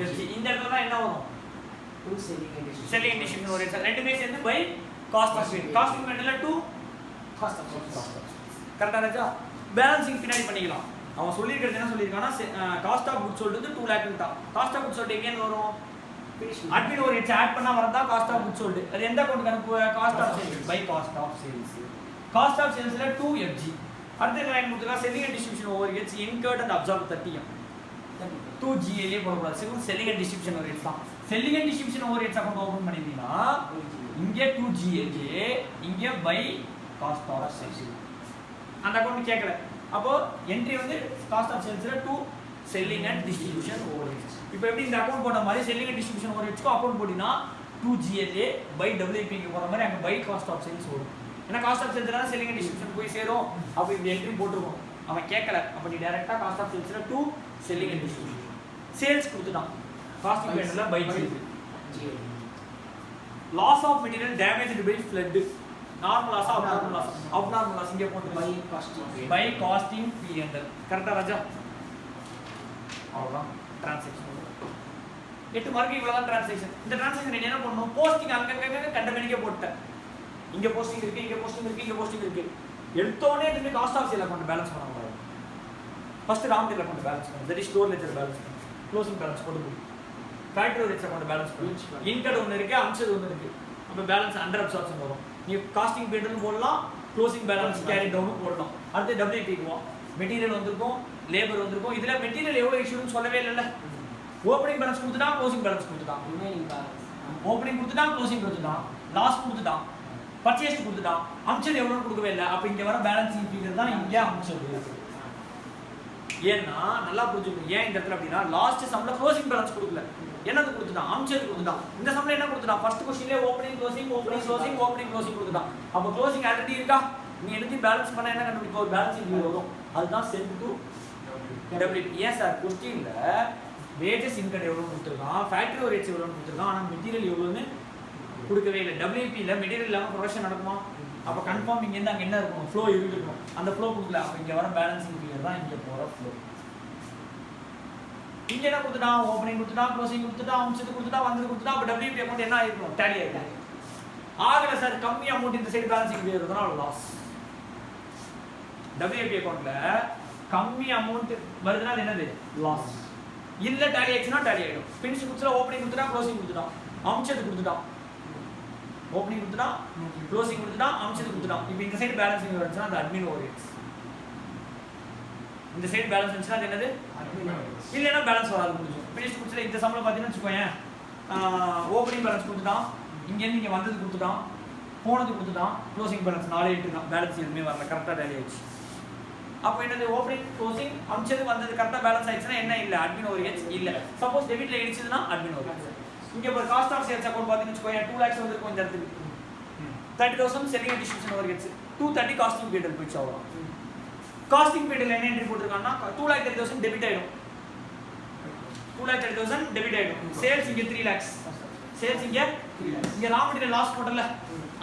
A: FG இந்த இடத்துல தான் என்ன வரும் 2 செல்லிங் அண்ட் டிஸ்ட்ரிபியூஷன் ஓவர்ஹெட்ஸ் ரெண்டுமே சேர்ந்து by cost of sales costing material 2 cost of sales கரெக்ட்டா ராஜா பேலன்சிங் பின்னாடி பண்ணிக்கலாம் அவன் சொல்லிருக்கிறது என்ன சொல்லிருக்கானா காஸ்ட் ஆஃப் குட்ஸ் சோல்ட் வந்து 2 lakh ன்டா காஸ்ட் ஆஃப் குட்ஸ் சோல்ட் எங்க வரும் அட்மின் ஓவர்ஹெட்ஸ் ஆட் பண்ணா வரதா காஸ்ட் ஆஃப் குட்ஸ் சோல்ட் அது எந்த அக்கவுண்ட் அனுப்புவ cost of sales by cost of சேல்ஸ்ல 2 FG அடுத்த லைன் கொடுத்தா selling and distribution overheads incurred and absorb 30 2GLA போடக்கூடாது single selling and distribution overheads தான் selling and distribution overheads account open பண்ணிட்டீங்கன்னா இங்க 2GLA இங்க பை காஸ்ட் ஆஃப் சேல்ஸ் அந்த account கேட்கல அப்போ என்ட்ரி வந்து காஸ்ட் ஆஃப் சேல்ஸ்ல 2 செல்லிங் அண்ட் டிஸ்ட்ரிபியூஷன் ஓவர்ஹெட்ஸ் இப்போ எப்படி இந்த அக்கவுண்ட் போட்ட மாதிரி செல்லிங் அண்ட் டிஸ்ட்ரிபியூஷன் ஓவர்ஹெட்ஸ்க்கு அக்கவுண்ட் போடினா 2GLA பை WIP க்கு போற மாதிரி அங்க பை காஸ்ட் ஆஃப் சேல்ஸ் வரும் ஏன்னா காஸ்ட் ஆஃப் சேல்ஸ்ல செல்லிங் அண்ட் டிஸ்ட்ரிபியூஷன் போய் சேரும். அப்ப இந்த என்ட்ரி போட்டுருவோம். அவன் கேட்கல. அப்ப நீ டைரக்டா காஸ்ட் ஆஃப் சேல்ஸ்ல to selling and distribution. Sales கொடுத்துட்டான். காஸ்டிங் பேட்டர்ல by GL. Loss of material damaged by flood. Normal loss abnormal loss. Abnormal loss இங்க போட்டு பை காஸ்டிங் P&L. கரெக்ட்டா ராஜா? அவ்வளவுதான் டிரான்சாக்ஷன். 8 மார்க் இவ்வளவுதான் டிரான்சாக்ஷன். இந்த டிரான்சாக்ஷன் என்ன பண்ணனும்? போஸ்டிங் அங்கங்க கண்டமேனிக்கே போட்டேன். இங்க போஸ்டிங் இருக்கு, இங்க போஸ்டிங் இருக்கு, இங்க போஸ்டிங் இருக்கு. எடுத்தோனே இந்த cost of sale account balance பண்ண கூடாது. First raw material account balance பண்ணு. That is store ledger balance பண்ணு. க்ளோசிங் பேலன்ஸ் போடு. ஃபேக்டரி ஓவர்ஹெட்ஸ் அக்கவுண்ட் பேலன்ஸ் பண்ணு. இன்கட் ஒன்னு இருக்கு, அம்சது ஒன்னு இருக்கு. அப்ப பேலன்ஸ் அண்டர் அப்சார்ப்ஷன் வரும். நீ காஸ்டிங் பீரியட்னு போடலாம், க்ளோசிங் பேலன்ஸ் கேரி டவுன் போடலாம். அடுத்து WP க்குவோம். மெட்டீரியல் வந்திருக்கும், லேபர் வந்திருக்கும். இதுல மெட்டீரியல் எவ்வளவு இஷ்யூன்னு சொல்லவே இல்லல்ல. ஓபனிங் பேலன்ஸ் கொடுத்துட்டான், க்ளோசிங் பேலன்ஸ் கொடுத்துட்டான். ரிமைனிங் பேலன்ஸ் ஓபனிங் கொடுத்துட்டான், க்ளோசிங் கொடுத்துட்டான், லாஸ்ட் கொடுத்துட்டான், பர்ச்சேஸ் கொடுத்துட்டான். அம்சது எவ்வளவுன்னு கொடுக்கவே இல்ல. அப்ப இங்க வர பேலன்சிங் ஃபிகர் தான் இங்க அம்சது. ஏன்னா நல்லா புரிஞ்சுக்கணும். ஏன் இந்த இடத்துல அப்படின்னா லாஸ்ட் சம்ல க்ளோசிங் பேலன்ஸ் கொடுக்கல. என்னது கொடுத்துட்டான்? அம்சது கொடுத்துட்டான். இந்த சம்ல என்ன கொடுத்துட்டான்? ஃபர்ஸ்ட் क्वेश्चनலே opening closing opening closing opening closing கொடுத்துட்டான். அப்ப க்ளோசிங் ஆல்ரெடி இருக்கா? நீ எல்லாத்தையும் பேலன்ஸ் பண்ண என்ன கண்டுபிடிப்ப? ஒரு பேலன்சிங் ஃபிகர் வரும். அதுதான் சென்ட் டு WP. ஏன் சார் क्वेश्चनல வேஜஸ் இன்கம் எவ்வளவு கொடுத்திருக்கான், ஃபேக்டரி ஓவர்ஹெட்ஸ் எவ்வளவு கொடுத்திருக்கான், ஆனா மெட்டீரியல் எவ்வளவுன்னு கொடுக்கவே இல்லை. WP ல மெட்டீரியல் இல்லாம ப்ரொடக்ஷன் நடக்குமா? அப்ப கன்ஃபார்ம் இங்க இருந்து அங்க என்ன இருக்கும்? ஃப்ளோ இருக்கும். அந்த ஃப்ளோ கொடுக்கல. அப்ப இங்க வர பேலன்சிங் ஃபிகர் தான் இங்க போற ஃப்ளோ. இங்க என்ன கொடுத்துட்டான்? ஓபனிங் கொடுத்துட்டான், க்ளோசிங் கொடுத்துட்டான், அம்சத்து கொடுத்துட்டான், வந்தது கொடுத்துட்டான். அப்ப WP அக்கவுண்ட் என்ன ஆயிருக்கும்? டேலி ஆயிருக்கும். ஆகல சார், கம்மி அமௌண்ட் இந்த சைடு பேலன்சிங் ஃபிகர் இருந்தா லாஸ். WP அக்கவுண்ட்ல கம்மி அமௌண்ட் வருதுனா அது என்னது? லாஸ். இல்ல டேலி ஆச்சுனா டேலி ஆயிடும். ஃபினிஷ் குட்ஸ்ல ஓபனிங் கொடுத்துட்டான், க்ளோசிங் கொடுத்துட்டான், அம்சத்து கொடுத்துட்டான். ஓபனிங் கொடுத்துட்டான், க்ளோசிங் கொடுத்துட்டான், அம்சத்து கொடுத்துட்டான். இப்போ இந்த சைடு பேலன்சிங் வந்துச்சுனா அது அட்மின் ஓவர்ஹெட்ஸ். இந்த சைடு பேலன்ஸ் வந்துச்சுனா அது என்னது? Admin overheads. இல்லனா பேலன்ஸ் வராது முடிஞ்சு. ஃபினிஷ் குட்ஸ்ல இந்த சம்ல பாத்தீங்கன்னா வெச்சுக்கோயேன். ஓபனிங் பேலன்ஸ் கொடுத்துட்டான், இங்க இருந்து இங்க வந்தது கொடுத்துட்டான், போனது கொடுத்துட்டான், க்ளோசிங் பேலன்ஸ் 4 என்ட்ரி தான். பேலன்ஸ் எதுமே வரல, கரெக்ட்டா டேலி ஆயிடுச்சு. அப்போ என்னது? ஓபனிங் க்ளோசிங் அம்சது வந்தது கரெக்ட்டா பேலன்ஸ் ஆயிடுச்சுனா என்ன இல்ல? அட்மின் ஓவர்ஹெட்ஸ் இல்ல. சப்போஸ் டெபிட்ல இடிச்சதுனா அட்மின் ஓவர்ஹெட்ஸ். இங்க ஒரு காஸ்ட் ஆஃப் சேல்ஸ் அக்கவுண்ட் பாத்தீங்கன்னா வெச்சுக்கோயேன் 2 lakhs வந்திருக்கும் இந்த இடத்துக்கு. 30,000 selling and distribution overheads, 230 costing period போயிச்சு அவ்வளவுதான். காஸ்டிங் பீரியட்ல என்ன என்ட்ரி போட்டுருக்காங்கன்னா 2,30,000 டெபிட் ஆயிடும். 2,30,000 டெபிட் ஆயிடும். சேல்ஸ் இங்க 3 lakhs. சேல்ஸ் இங்க 3 lakhs. இங்க ரா மெட்டீரியல் லாஸ் போடல,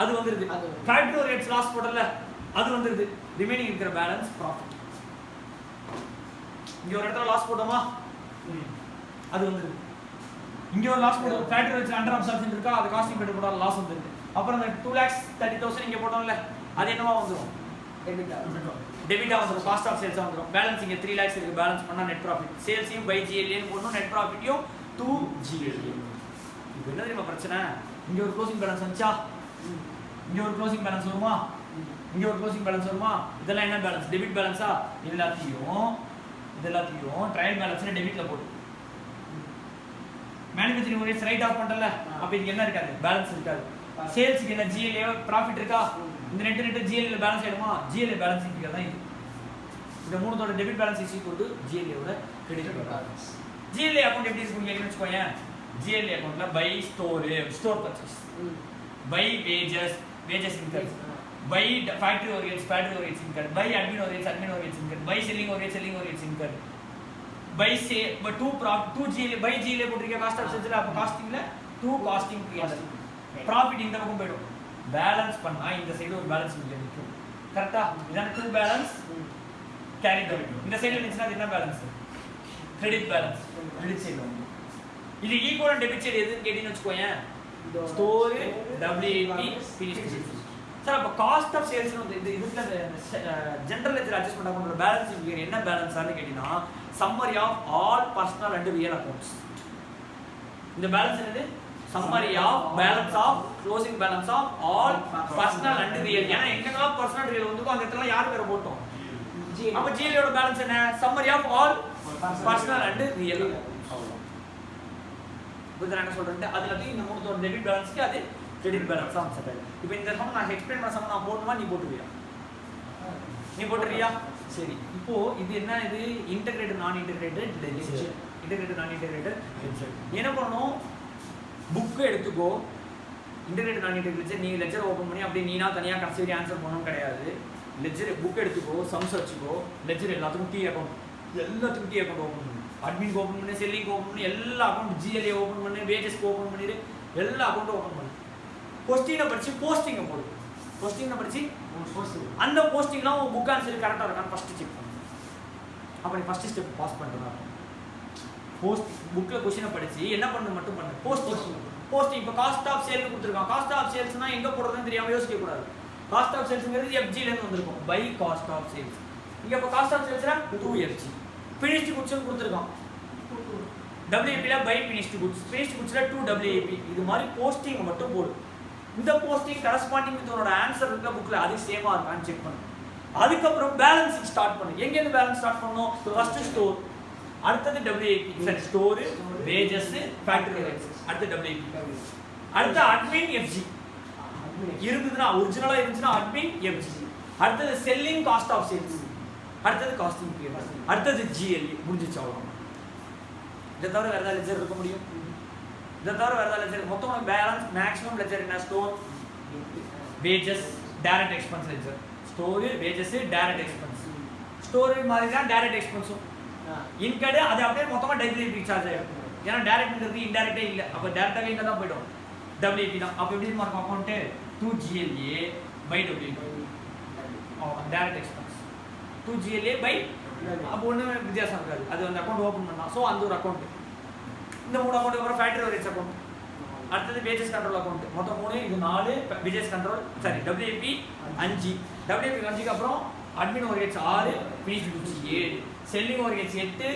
A: அது வந்துருது. ஃபேக்டரி ஓவர்ஹெட்ஸ் லாஸ் போடல, அது வந்துருது. ரிமைனிங் இருக்கிற பேலன்ஸ் ப்ராஃபிட். இங்க ஒரு இடத்துல லாஸ் போட்டோமா? அது வந்துருது. இங்க ஒரு லாஸ் போடுவோம். ஃபேக்டரி ஓவர்ஹெட்ஸ் அண்டர் அப்சார்ப்ஷன் இருக்கா? அது காஸ்டிங் பீரியட் போட்டா லாஸ் வந்துருது. அப்புறம் அந்த 2,30,000 இங்க போட்டோம்ல, அது என்னவா வந்துரும்? டெபிட்டா வந்துரும். காஸ்ட் ஆஃப் சேல்ஸ் வந்துரும். பேலன்ஸ் இங்க 3 lakhs இருக்கு. பேலன்ஸ் பண்ணா நெட் ப்ராஃபிட். சேல்ஸையும் பை GLA ன்னு போடணும், நெட் ப்ராஃபிட்டையும் 2 GLA. இப்போ என்ன தெரியுமா பிரச்சனை? இங்க ஒரு க்ளோசிங் பேலன்ஸ் வந்துச்சா? இங்க ஒரு க்ளோசிங் பேலன்ஸ் வருமா? இங்க ஒரு க்ளோசிங் பேலன்ஸ் வருமா? இதெல்லாம் என்ன பேலன்ஸ்? டெபிட் பேலன்ஸா? இதெல்லாத்தையும் ட்ரையல் பேலன்ஸ்ல டெபிட்ல போடு. மேனுஃபேக்சரிங் ஓவர்ஹெட்ஸ் ரைட் ஆஃப் பண்ணல. அப்ப இதுக்கு என்ன இருக்காது? பேலன்ஸ் இருக்காது. சேல்ஸ்க்கு என்ன GLA ப்ராஃபிட் இருக்கா? இந்த நெட் GLA ல பேலன்ஸ் ஆயிடுமா? GLA பேலன்ஸ் ஃபிகர் தான் இது. இந்த மூணுத்தோட debit balance is equal to GLA ஓட கிரெடிட் பேலன்ஸ். GLA அக்கவுண்ட் எப்படி இருக்குன்னு கேக்குறீங்கன்னு வெச்சுக்கோயேன். GLA அக்கவுண்ட்ல by store purchase, by wages income, by factory overheads income, by admin overheads income, by selling overheads income, by 2 GLA by GLA போட்டுருக்க cost of சேல்ஸ்ல. அப்ப காஸ்டிங்ல 2 காஸ்டிங் P&L. ப்ராஃபிட் இந்த பக்கம் போய்டும். பேலன்ஸ் பண்ணா இந்த சைடு ஒரு பேலன்ஸ் இங்க நிக்கும். கரெக்ட்டா? இதான் 2 பேலன்ஸ் கேரி டவுன். இந்த சைடுல இருந்துச்சுனா என்ன balance? Credit balance. Credit side வந்து இது ஈக்குவல் அண்ட் டெபிட் சைடு எதுன்னு கேட்டின்னு வெச்சுக்கோயேன். Store WAP finished. சார் அப்ப காஸ்ட் ஆஃப் சேல்ஸ் வந்து இதுல ஜெனரல் லெட்ஜர் அட்ஜஸ்ட்மென்ட் அக்கவுண்ட்ல பேலன்ஸ் ஃபிகர் என்ன பேலன்ஸ் ஆன்னு கேட்டினா summary of all personal and real accounts. இந்த பேலன்ஸ் என்னது? Summary of balance of closing balance of all personal and real. ஏன்னா எங்கெல்லாம் பர்சனல் ரியல் வந்துக்கோ அந்த இடத்துல யார் பேரை போட்டோம்? அப்ப GLA ஓட பேலன்ஸ் என்ன? Summary of all personal and real. புரியுதா என்ன சொல்றேன்? அதுல இந்த மூணுத்தோட டெபிட் பேலன்ஸ்க்கு அது கிரெடிட் பேலன்ஸ் ஆன் செட் ஆயிடும். இப்போ இந்த சம் நான் எக்ஸ்பிளைன் பண்ண சம் நான் போடுமா நீ போட்டுறியா? நீ போட்டுறியா? சரி. இப்போ இது என்ன? இது இன்டகிரேட்டட் நான் இன்டகிரேட்டட் லெட்ஜர். இன்டகிரேட்டட் நான் இன்டகிரேட்டட் லெட்ஜர். என்ன பண்ணனும்? புக் எடுத்துக்கோ, இன்டெகிரேட்டட் நான் இன்டெகிரேட்டட் லெட்ஜர் நீ லெட்ஜர் ஓப்பன் பண்ணி அப்படியே நீனா தனியாக கடைசி வரைக்கும் ஆன்சர் பண்ணணும் கிடையாது. லெட்ஜர் புக் எடுத்துக்கோ, சம்ஸ் வச்சுக்கோ, லெட்ஜர் எல்லாத்துக்கும் டீ அக்கௌண்ட், எல்லாத்துக்கும் டீ அக்கௌண்ட் ஓப்பன் பண்ணு, அட்மின் ஓப்பன் பண்ணி, செல்லிங் ஓப்பன் பண்ணி, எல்லா அக்கௌண்ட் ஜிஎல்ஏ ஓப்பன் பண்ணி, வேஜஸ்க்கு ஓப்பன் பண்ணிடு, எல்லா அக்கௌண்ட்டும் ஓப்பன் பண்ணு. கொஸ்டினை படிச்சு போஸ்டிங்கை போடு. கொஸ்டினை படிச்சு அந்த போஸ்டிங்லாம் உன் புக் ஆன்சர் கரெக்டாக இருக்கான்னு ஃபஸ்ட்டு செக் பண்ணு. அப்போ நீ ஃபஸ்ட்டு ஸ்டெப் பாஸ் பண்ணுறதா போஸ்ட் புக்கில் கொஸ்டினை படிச்சு என்ன பண்ணு மட்டும் பண்ணு. போஸ்டிங் இப்போ காஸ்ட் ஆஃப் சேல்னு கொடுத்துருக்கான். காஸ்ட் ஆஃப் சேல்ஸ்னால் எங்கே போடுறதுன்னு தெரியாமல் யோசிக்கக்கூடாது. காஸ்ட் ஆஃப் சேல்ஸுங்கிறது எஃப்ஜிலேருந்து வந்திருக்கும், பை காஸ்ட் ஆஃப் சேல்ஸ். இங்கே இப்போ காஸ்ட் ஆஃப் சேல்ஸ்னா 2FG. ஃபினிஷ்டு குட்ஸ்னு கொடுத்துருக்கான், WAPல பை ஃபினிஷ்டு குட்ஸ், ஃபினிஷ்டு குட்ஸில் 2WAP. இது மாதிரி போஸ்டிங் மட்டும் போடு. இந்த போஸ்டிங் கரஸ்பாண்டிங் வித் உன்னோட ஆன்சர் இருக்க புக்கில் அது சேமாக இருக்கான்னு செக் பண்ணு. அதுக்கப்புறம் பேலன்ஸிங் ஸ்டார்ட் பண்ணு. எங்கேருந்து பேலன்ஸ் ஸ்டார்ட் பண்ணணும்? ஃபர்ஸ்ட் ஸ்டோர், அடுத்தது WAP, சரி ஸ்டோரு, வேஜஸ், ஃபேக்டரி ரைட்ஸ், அடுத்து WAP, அடுத்து அட்மின் FG இருந்ததுன்னா ஒரிஜினலாக இருந்துச்சுன்னா அட்மின் FG, அடுத்தது செல்லிங் காஸ்ட் ஆஃப் சேல்ஸ், அடுத்தது காஸ்டிங் பீரியட், அடுத்தது GLE. முடிஞ்சிச்சு அவ்வளோ. இதை தவிர வேறு ஏதாவது லெட்ஜர் இருக்க முடியும்? இதை தவிர வேறு ஏதாவது லெட்ஜர் மொத்தம் பேலன்ஸ் மேக்ஸிமம் லெட்ஜர் என்ன? Store, wages, direct expense ledger. Store, wages, direct expense. Store மாதிரி தான் டைரக்ட் எக்ஸ்பென்ஸும். இன்கடு அது அப்படியே மொத்தமாக WAP சார்ஜ் ஆகிடும். ஏன்னா டைரக்ட்ங்கிறது இன்டைரக்டே இல்லை, அப்போ டேரெக்டாக இங்கே தான் போய்டும், WAP தான். அப்போ எப்படி இருக்கும் account? 2GLA by WAP, direct expense 2GLA by. அப்போ ஒன்றுமே வித்தியாசம் இருக்காது, அது அந்த அக்கௌண்ட் ஓப்பன் பண்ணலாம். ஸோ அந்த ஒரு அக்கௌண்ட். இந்த 3 அக்கௌண்ட்டுக்கு அப்புறம் ஃபேக்டரி ஓவர்ஹெட்ஸ் அக்கௌண்ட், அடுத்தது வேஜஸ் கண்ட்ரோல் அக்கௌண்ட். மொத்தம் 3, இது 4. Wages control sorry WAP 5, WAP 5க்கு அப்புறம் admin overheads 6, finished goods 7, selling overheads 8,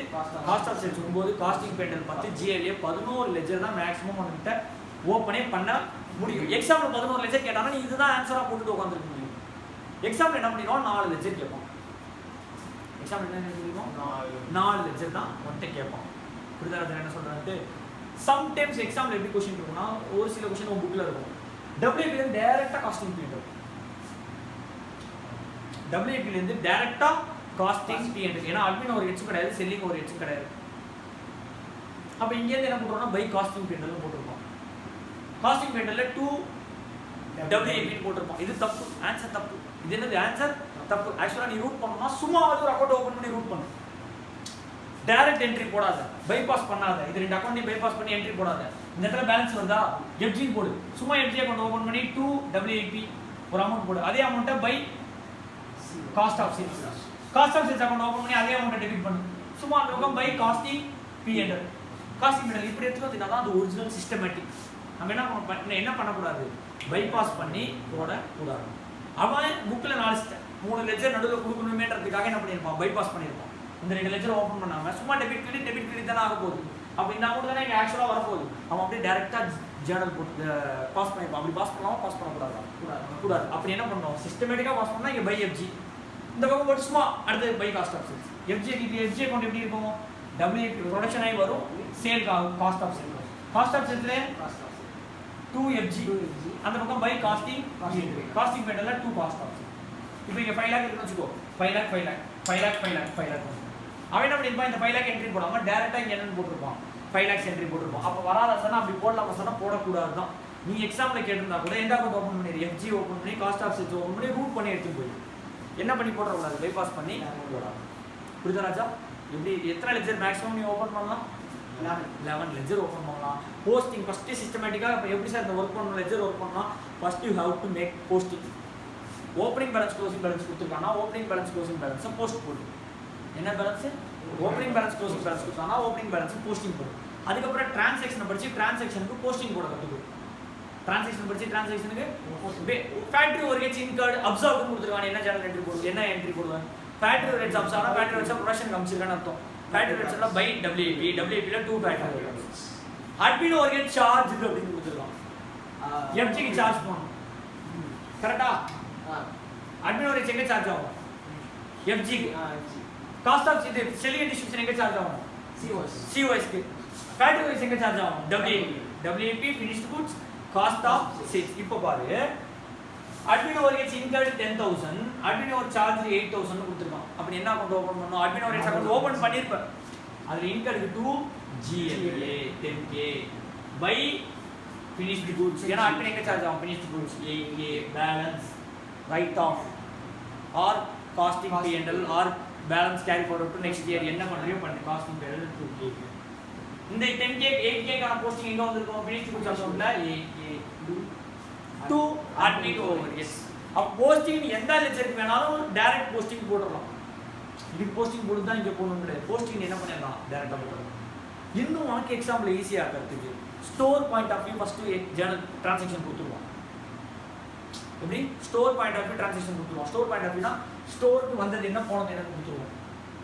A: cost of sales 9, costing பேட்டல் 10, GLA 11 லெட்ஜர் தான் மேக்ஸிமம் உங்கள்கிட்ட ஓப்பனே பண்ண முடியும். எக்ஸாம்பிள் 11 லெட்ஜர் கேட்டாங்கன்னா நீ இதுதான் ஆன்சராக போட்டுட்டு உட்காந்துருக்க முடியும். எக்ஸாம்பிள் என்ன பண்ணிடுவோம்? 4 லெட்ஜர் கேட்போம். எக்ஸாம்பிள் என்ன சொல்லிடுவோம்? 4 லெட்ஜர் தான் ஒன்றை கேட்போம். புரிதல் என்ன சொல்கிறான்ட்டு சம்டைம்ஸ் எக்ஸாம்பிள் எப்படி கொஸ்டின் இருக்குன்னா ஒரு சில கொஸ்டின் உங்கள் புக்கில் இருக்கும். WAPலேருந்து டேரெக்டாக காஸ்டிங் பீரியட், WAPலேருந்து டேரெக்டாக காஸ்டிங் பீரியட். ஏன்னா அட்மின் ஒரு ஹெச்சும் கிடையாது, செல்லிங் ஒரு ஹெச்சும் கிடையாது. அப்போ இங்கேருந்து என்ன பண்ணுறோம்னா பை காஸ்டிங் பீரியட் போட்டிருப்போம். காஸ்டிங் பீரியடில் 2WAP போட்டிருப்போம். இது தப்பு, ஆன்சர் தப்பு. இது என்னது? ஆன்சர் தப்பு. ஆக்சுவலாக நீ ரூட் பண்ணணும்னா சும்மா ஒரு அக்கௌண்ட் ஓப்பன் பண்ணி ரூட் பண்ணு. டைரக்ட் என்ட்ரி போடாத, பைபாஸ் பண்ணாத. இது 2 அக்கௌண்ட்டையும் பைபாஸ் பண்ணி என்ட்ரி போடாத. இந்த இடத்துல பேலன்ஸ் வருதா? FG போடு. சும்மா FG அக்கௌண்ட் ஓப்பன் பண்ணி 2WAP ஒரு அமௌண்ட் போடு. அதே அமௌண்ட்டை by cost of sales, cost of sales account open பண்ணி அதே அமௌண்ட்டை டெபிட் பண்ணு. சும்மா அந்த பக்கம் by costing period, costing period இப்படி எடுத்துக்கிட்டா தான் அது ஒரிஜினல் சிஸ்டமேட்டிக். நம்ம என்ன பண்ணக்கூடாது? பைபாஸ் பண்ணி போடக்கூடாது. அவன் புக்கில் 3 லெட்ஜர் நடுவில் கொடுக்கணுமேன்றதுக்காக என்ன பண்ணியிருப்பான்? பைபாஸ் பண்ணியிருப்பான். இந்த 2 லெட்ஜர் ஓப்பன் பண்ணாமல் சும்மா டெபிட் கிரெடிட் தானே ஆக போகுது. அப்போ இந்த அமௌண்ட் தானே இங்கே ஆக்சுவலாக வரப்போகுது. அவன் அப்படியே டேரெக்டாக ஜேர்னல் போட்டு பாஸ் பண்ணியிருப்பான். அப்படி பாஸ் பண்ணாமல் பாஸ் பண்ணக்கூடாது. அப்படி என்ன பண்ணணும்? சிஸ்டமேட்டிக்காக பாஸ் பண்ணால் இங்கே பை FG, இந்த பக்கம் போட்டு சும்மா அடுத்து by cost of sales. FG account எப்படி இருக்கும்? WAP ப்ரொடக்ஷன் ஆகி வரும், sale cost of sales. Cost of சேல்ஸ்ல 2FG, அந்த பக்கம் பை காஸ்டிங் பேட்டர்ல 2 காஸ்ட் ஆஃப் சேல்ஸ். இப்போ இங்கே 5 lakh இருக்குன்னு வச்சுக்கோ. 5 lakh அவன் என்ன பண்ணியிருப்பான்? இந்த 5 lakh என்ட்ரி போடாமல் டேரெக்டாக இங்கே என்னன்னு போட்டிருப்பான்? 5 lakhs என்ட்ரி போட்டிருப்பான். அப்போ வராத சொன்னால் அப்படி போடலாமா சொன்னால் போடக்கூடாது தான். நீ எக்ஸாம்பிள் கேட்டிருந்தா கூட எந்த அக்கௌண்ட் ஓப்பன் பண்ணிடு? FG ஓப்பன் பண்ணி காஸ்ட் ஆஃப் சேல்ஸ் ஓப்பன் பண்ணி ரூட் பண்ணி எடுத்து போய் என்ன பண்ணி போடக்கூடாது? பைபாஸ் பண்ணி போடலாம். புரியுதா ராஜா? எப்படி எத்தனை லெட்ஜர் மேக்ஸிமம் நீ ஓப்பன் பண்ணலாம்? 11 லெட்ஜர் ஓப்பன் பண்ணலாம். போஸ்டிங் ஃபஸ்ட்டு சிஸ்டமேட்டிக்காக இப்போ எப்படி சார் இந்த ஒர்க் பண்ணணும்? லெட்ஜர் ஒர்க் பண்ணால் first you have to make posting. Opening balance closing balance கொடுத்துருக்காங்கன்னா ஓப்பனிங் பேலன்ஸ் க்ளோசிங் பேலன்ஸை போஸ்ட் போடு. என்ன balance? Opening balance closing balance கொடுத்தாங்கன்னா ஓப்பனிங் பேலன்ஸ் போஸ்டிங் போடு. அதுக்கப்புறம் டிரான்சாக்ஷனை படித்து டிரான்சாக்ஷனுக்கு போஸ்டிங் போட கற்றுக்கணும். டிரான்சாக்ஷன் படித்து டிரான்சாக்ஷனுக்கு ஃபேக்டரி ஓவர்ஹெட்ஸ் இன்கர்ட் அப்சர்வ்னு கொடுத்துருக்காங்க. என்ன சேனல் என்ட்ரி போடுவோம்? என்ன என்ட்ரி போடுவேன்? ஃபேக்டரி ஓவர்ஹெட்ஸ் அப்சர்வ்னா ஃபேக்டரி ஓவர்ஹெட்ஸ் ப்ரொடக்ஷன் காமிச்சிருக்கான்னு அர்த்தம். ஃபேக்டரி ஓவர்ஹெட்ஸ் எல்லாம் பை WAPல 2 factory overheads. Admin overhead charge அப்படின்னு கொடுத்துருக்கான். FGக்கு சார்ஜ் பண்ணணும். கரெக்டா? அட்மின் ஓவர்ஹெட்ஸ் எங்கே சார்ஜ் ஆகும்? FGக்கு. காஸ்ட் ஆஃப் இது செல்லிங் அண்ட் டிஸ்ட்ரிபியூஷன் எங்கே சார்ஜ் ஆகும்? COSக்கு. ஃபேக்டரி ஓவர்ஹெட்ஸ் எங்கே சார்ஜ் ஆகும்? WAP finished goods, cost of sales. இப்போ பாரு, admin overheads incurred 10,000, admin over charge 8,000 கொடுத்துருக்கான். அப்படி என்ன அக்கௌண்ட் ஓப்பன் பண்ணணும்? அட்மின் ஓவர்ஹெட்ஸ் அக்கௌண்ட் ஓப்பன் பண்ணியிருப்பேன். அதில் இன்கர்டுக்கு 2GLA 10K by finished goods ஏனா admin எங்க சார்ஜ் ஆகும் finished goods AA balance write off or costing P&L or balance carry forward to next year என்ன பண்றியோ பண்ணு costing P&L 2K இந்த 10K 8K கான போஸ்டிங் எங்க வந்திருக்கும் finished goods அக்கவுண்ட்ல AA to admin overheads அப்ப போஸ்டிங் எந்த லெஜருக்கு வேணாலும் டைரக்ட் போஸ்டிங் போடலாம் இது போஸ்டிங் போடு தான் இங்க போடணும் கிடையாது போஸ்டிங் என்ன பண்ணலாம் டைரக்டா போடலாம் இன்னும் உனக்கு எக்ஸாம்பிள் ஈஸியா இருக்கிறதுக்கு store point of view first journal transaction கொடுத்துருவோம் எப்படி store point of view transaction கொடுத்துருவோம் ஸ்டோர் பாயிண்ட் ஆஃப் வியூனா ஸ்டோருக்கு வந்தது என்ன போனது என்ன கொடுத்துருவோம்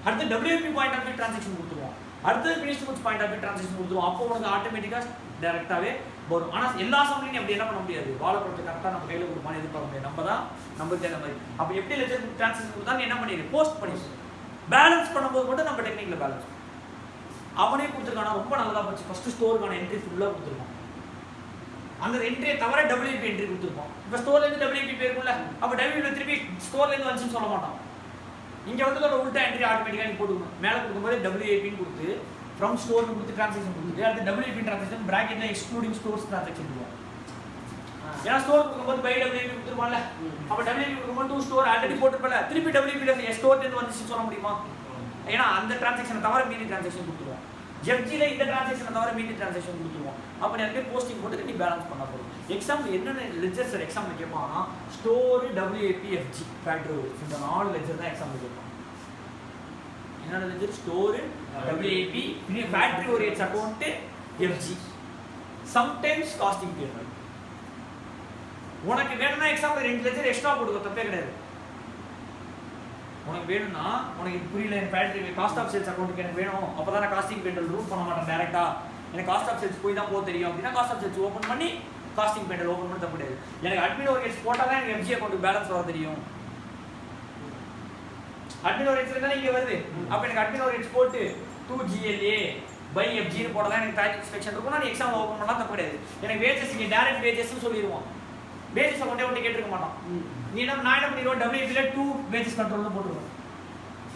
A: அடுத்து WFP point of view transaction கொடுத்துருவோம் அடுத்து finished goods point of view transaction கொடுத்துருவோம் அப்போ உனக்கு ஆட்டோமேட்டிக்கா டைரக்டாவே வரும் ஆனா எல்லா சமயத்துலயும் அப்படி என்ன பண்ண முடியாது வாழைப்பழத்தை கரெக்டா நம்ம கையில கொடுப்பானே எதிர்பார்க்க முடியாது நம்ம தான் நம்ம தேன மாதிரி அப்ப எப்படி லெஜர் ட்ரான்சாக்ஷன் கொடுத்தா என்ன பண்ணிரு போஸ்ட் பண்ணி பேலன்ஸ் பண்ணும்போது மட்டும் நம்ம டெக்னிக்கல பேலன்ஸ் அவனே கொடுத்துருக்கானா ரொம்ப நல்லதா போச்சு ஃபர்ஸ்ட் ஸ்டோருக்கான என்ட்ரி ஃபுல்லா கொடுத்துருக்கோம் அந்த என்ட்ரியை தவிர WFP என்ட்ரி கொடுத்துருக்கோம் இப்போ ஸ்டோர்ல இருந்து WFP பேருக்குள்ள அப்ப WFP திருப்பி ஸ்டோர்ல இருந்து வந்துன்னு சொல்ல மாட்டான் இங்க வந்து அதோட உல்டா என்ட்ரி ஆட்டோமேட்டிக்கா நீ போட்டுக்கணும் மேல கொடுக்கும்போது WFP ன்னு கொடுத்து from store னு கொடுத்து ட்ரான்சாக்ஷன் கொடுத்து அடுத்து WFP ட்ரான்சாக்ஷன் பிராக்கெட்ல எக்ஸ்க்ளூடிங் ஸ்டோர்ஸ் ட்ரான்சாக்ஷன் போடுவோம் ஏன்னா ஸ்டோர் கொடுக்கும்போது பை WFP கொடுத்துருவான்ல அப்ப WFP கொடுக்கும்போது டூ ஸ்டோர் ஆல்ரெடி போட்டுருப்பல திருப்பி WFP ஸ்டோர்ல இருந்து வந்துச்சு சொல்ல முடியுமா ஏன்னா அந்த ட்ரான்சாக்ஷனை தவிர மீதி ட்ரான்சாக்ஷன் கொடுத்துருவோம் ஜெப்ஜில இந்த ட்ரான்சாக்ஷனை தவிர மீதி ட்ரான்சாக்ஷன் கொடுத்துருவோம் அப்ப நிறைய போஸ்டிங் போட்டு நீ பேலன்ஸ் பண்ண போறோம் எக்ஸாம்பிள் என்னென்ன லெஜர் சார் எக்ஸாம்பிள் கேட்பாங்கன்னா ஸ்டோர் WFP FG ஃபேக்டரி இந்த நாலு லெஜர் தான் எக்ஸாம்பிள் கேட்பாங்க என்னென்ன ledger store WFP factory overhead account FG sometimes costing P&L உனக்கு வேணும்னா எக்ஸாம்பிள் ரெண்டு லெஜர் எக்ஸ்ட்ரா போடுங்க தப்பே கிடையாது உனக்கு வேணும்னா உனக்கு புரியல என் ஃபேக்டரி காஸ்ட் ஆஃப் சேல்ஸ் அக்கவுண்ட்க்கு எனக்கு வேணும் அப்பதான் நான் காஸ்டிங் P&L ரூட் பண்ண மாட்டேன் டைரக்டா எனக்கு காஸ்ட் ஆஃப் சேல்ஸ் போய் தான் போக தெரியும் அப்படின்னா காஸ்ட் ஆஃப் சேல்ஸ் ஓபன் பண்ணி காஸ்டிங் P&L ஓபன் பண்ண தப்பு கிடையாது எனக்கு அட்மின் ஓரியன்ட்ஸ் போட்டா தான் எனக்கு FG அக்கவுண்ட் பேலன்ஸ் வர தெரியும் அட்மின் ஓரியன்ட்ஸ் தான இங்க வருது அப்ப எனக்கு அட்மின் ஓரியன்ட்ஸ் போட்டு 2GLA by FG னு போட்டா தான் எனக்கு டாக்ஸ் செக்ஷன் இருக்கும் நான் எக்ஸாம் ஓபன் பண்ணா தப்பு கிடையாது எனக்கு வேஜஸ் இங்க டைரக்ட் வேஜஸ் னு சொல்லிடுவோம் வேஜஸ் அக்கவுண்டே ஒண்ணு கேட்டிருக்க மாட்டோம் நீ நான் என்ன பண்ணிடுவோம் WFP ல 2 வேஜஸ் கண்ட்ரோல் னு போட்டுருவோம்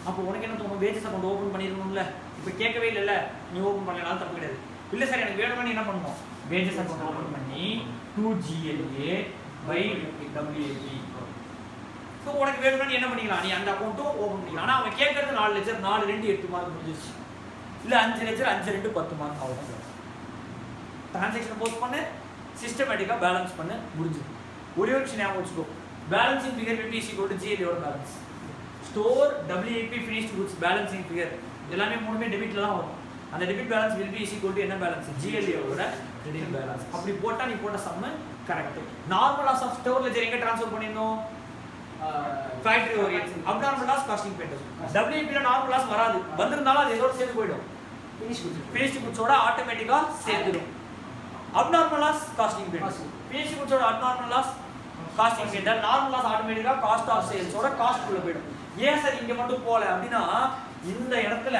A: அப்போ உனக்கு என்ன தோணும் வேஜஸ் அக்கவுண்ட் ஓபன் பண்ணிரணும்ல இப்போ கேட்கவே இல்லல நீ ஓபன் பண்ணலனால தப்பு கிடையாது இல்ல சார் எனக்கு வேணும்னா நீ என்ன பண்ணனும் வேஜஸ் அக்கவுண்ட் ஓபன் பண்ணி 2GLA by WFP சோ உனக்கு வேணும்னா நீ என்ன பண்ணிக்கலாம் நீ அந்த அக்கவுண்ட்டும் ஓபன் பண்ணிக்கலாம் ஆனா அவன் கேக்குறது 4 லெஜர் 4 2 8 மார்க் முடிஞ்சிருச்சு இல்ல 5 லெஜர் 5 2 10 மார்க் அவ்வளவுதான் ட்ரான்சாக்ஷன் போஸ்ட் பண்ணு சிஸ்டமேட்டிக்கா பேலன்ஸ் பண்ணு முடிஞ்சது ஒரே ஒரு விஷயம் ஞாபகம் வச்சுக்கோ balancing figure will be equal to GLA ஓட balance store WFP finished goods balancing figure எல்லாமே மூணுமே டெபிட்ல தான் வரும் அந்த debit balance will be equal to என்ன பேலன்ஸ் GLA ஓட கிரெடிட் பேலன்ஸ் அப்படி போட்டா நீ போட்ட sum correct normal loss of store ledger எங்க ட்ரான்ஸ்ஃபர் பண்ணினோம் ஃபேக்டரி ஓரியன்ட் abnormal loss costing P&L WFP ல நார்மல் லாஸ் வராது வந்திருந்தாலும் அது இதோட சேர்ந்து போய்டும் finished goods ஓட ஆட்டோமேட்டிக்கா சேர்ந்துடும் abnormal loss costing P&L finished goods ஓட abnormal loss costing P&L normal loss ஆட்டோமேட்டிக்கா காஸ்ட் ஆஃப் சேல்ஸ் ஓட காஸ்ட் குள்ள போய்டும் ஏன் சார் இங்க மட்டும் போல அப்படினா இந்த இடத்துல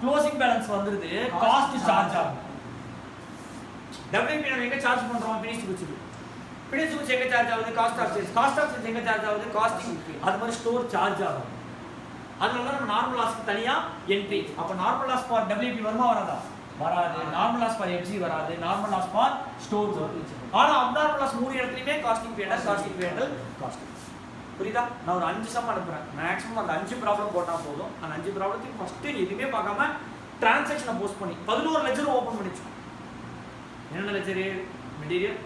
A: க்ளோசிங் பேலன்ஸ் வந்துருது காஸ்ட் சார்ஜ் ஆகும் WFP நம்ம எங்க சார்ஜ் பண்றோம் finished goods எங்க சார்ஜ் ஆகுது காஸ்ட் ஆஃப் சேல்ஸ் எங்க சார்ஜ் ஆகுது காஸ்டிங் அது மாதிரி ஸ்டோர் சார்ஜ் ஆகும் அதனால தான் நம்ம நார்மல் லாஸ்க்கு தனியா என்ட்ரி அப்ப நார்மல் லாஸ் ஃபார் WFP வருமா வராதா வராது நார்மல் லாஸ் ஃபார் FG வராது நார்மல் லாஸ் ஃபார் ஸ்டோர் ஆனா அப்நார்மல் லாஸ் மூணு இடத்துலயுமே காஸ்டிங் P&L காஸ்ட் புரியுதா நான் ஒரு 5 சம் அனுப்புறேன் மேக்ஸிமம் அந்த 5 ப்ராப்ளம் போட்டா போதும் அந்த 5 ப்ராப்ளத்துக்கு ஃபர்ஸ்ட் எதுவுமே பார்க்காம ட்ரான்சாக்ஷனை போஸ்ட் பண்ணி 11 லெஜர் ஓபன் பண்ணிச்சு என்னென்ன ledger material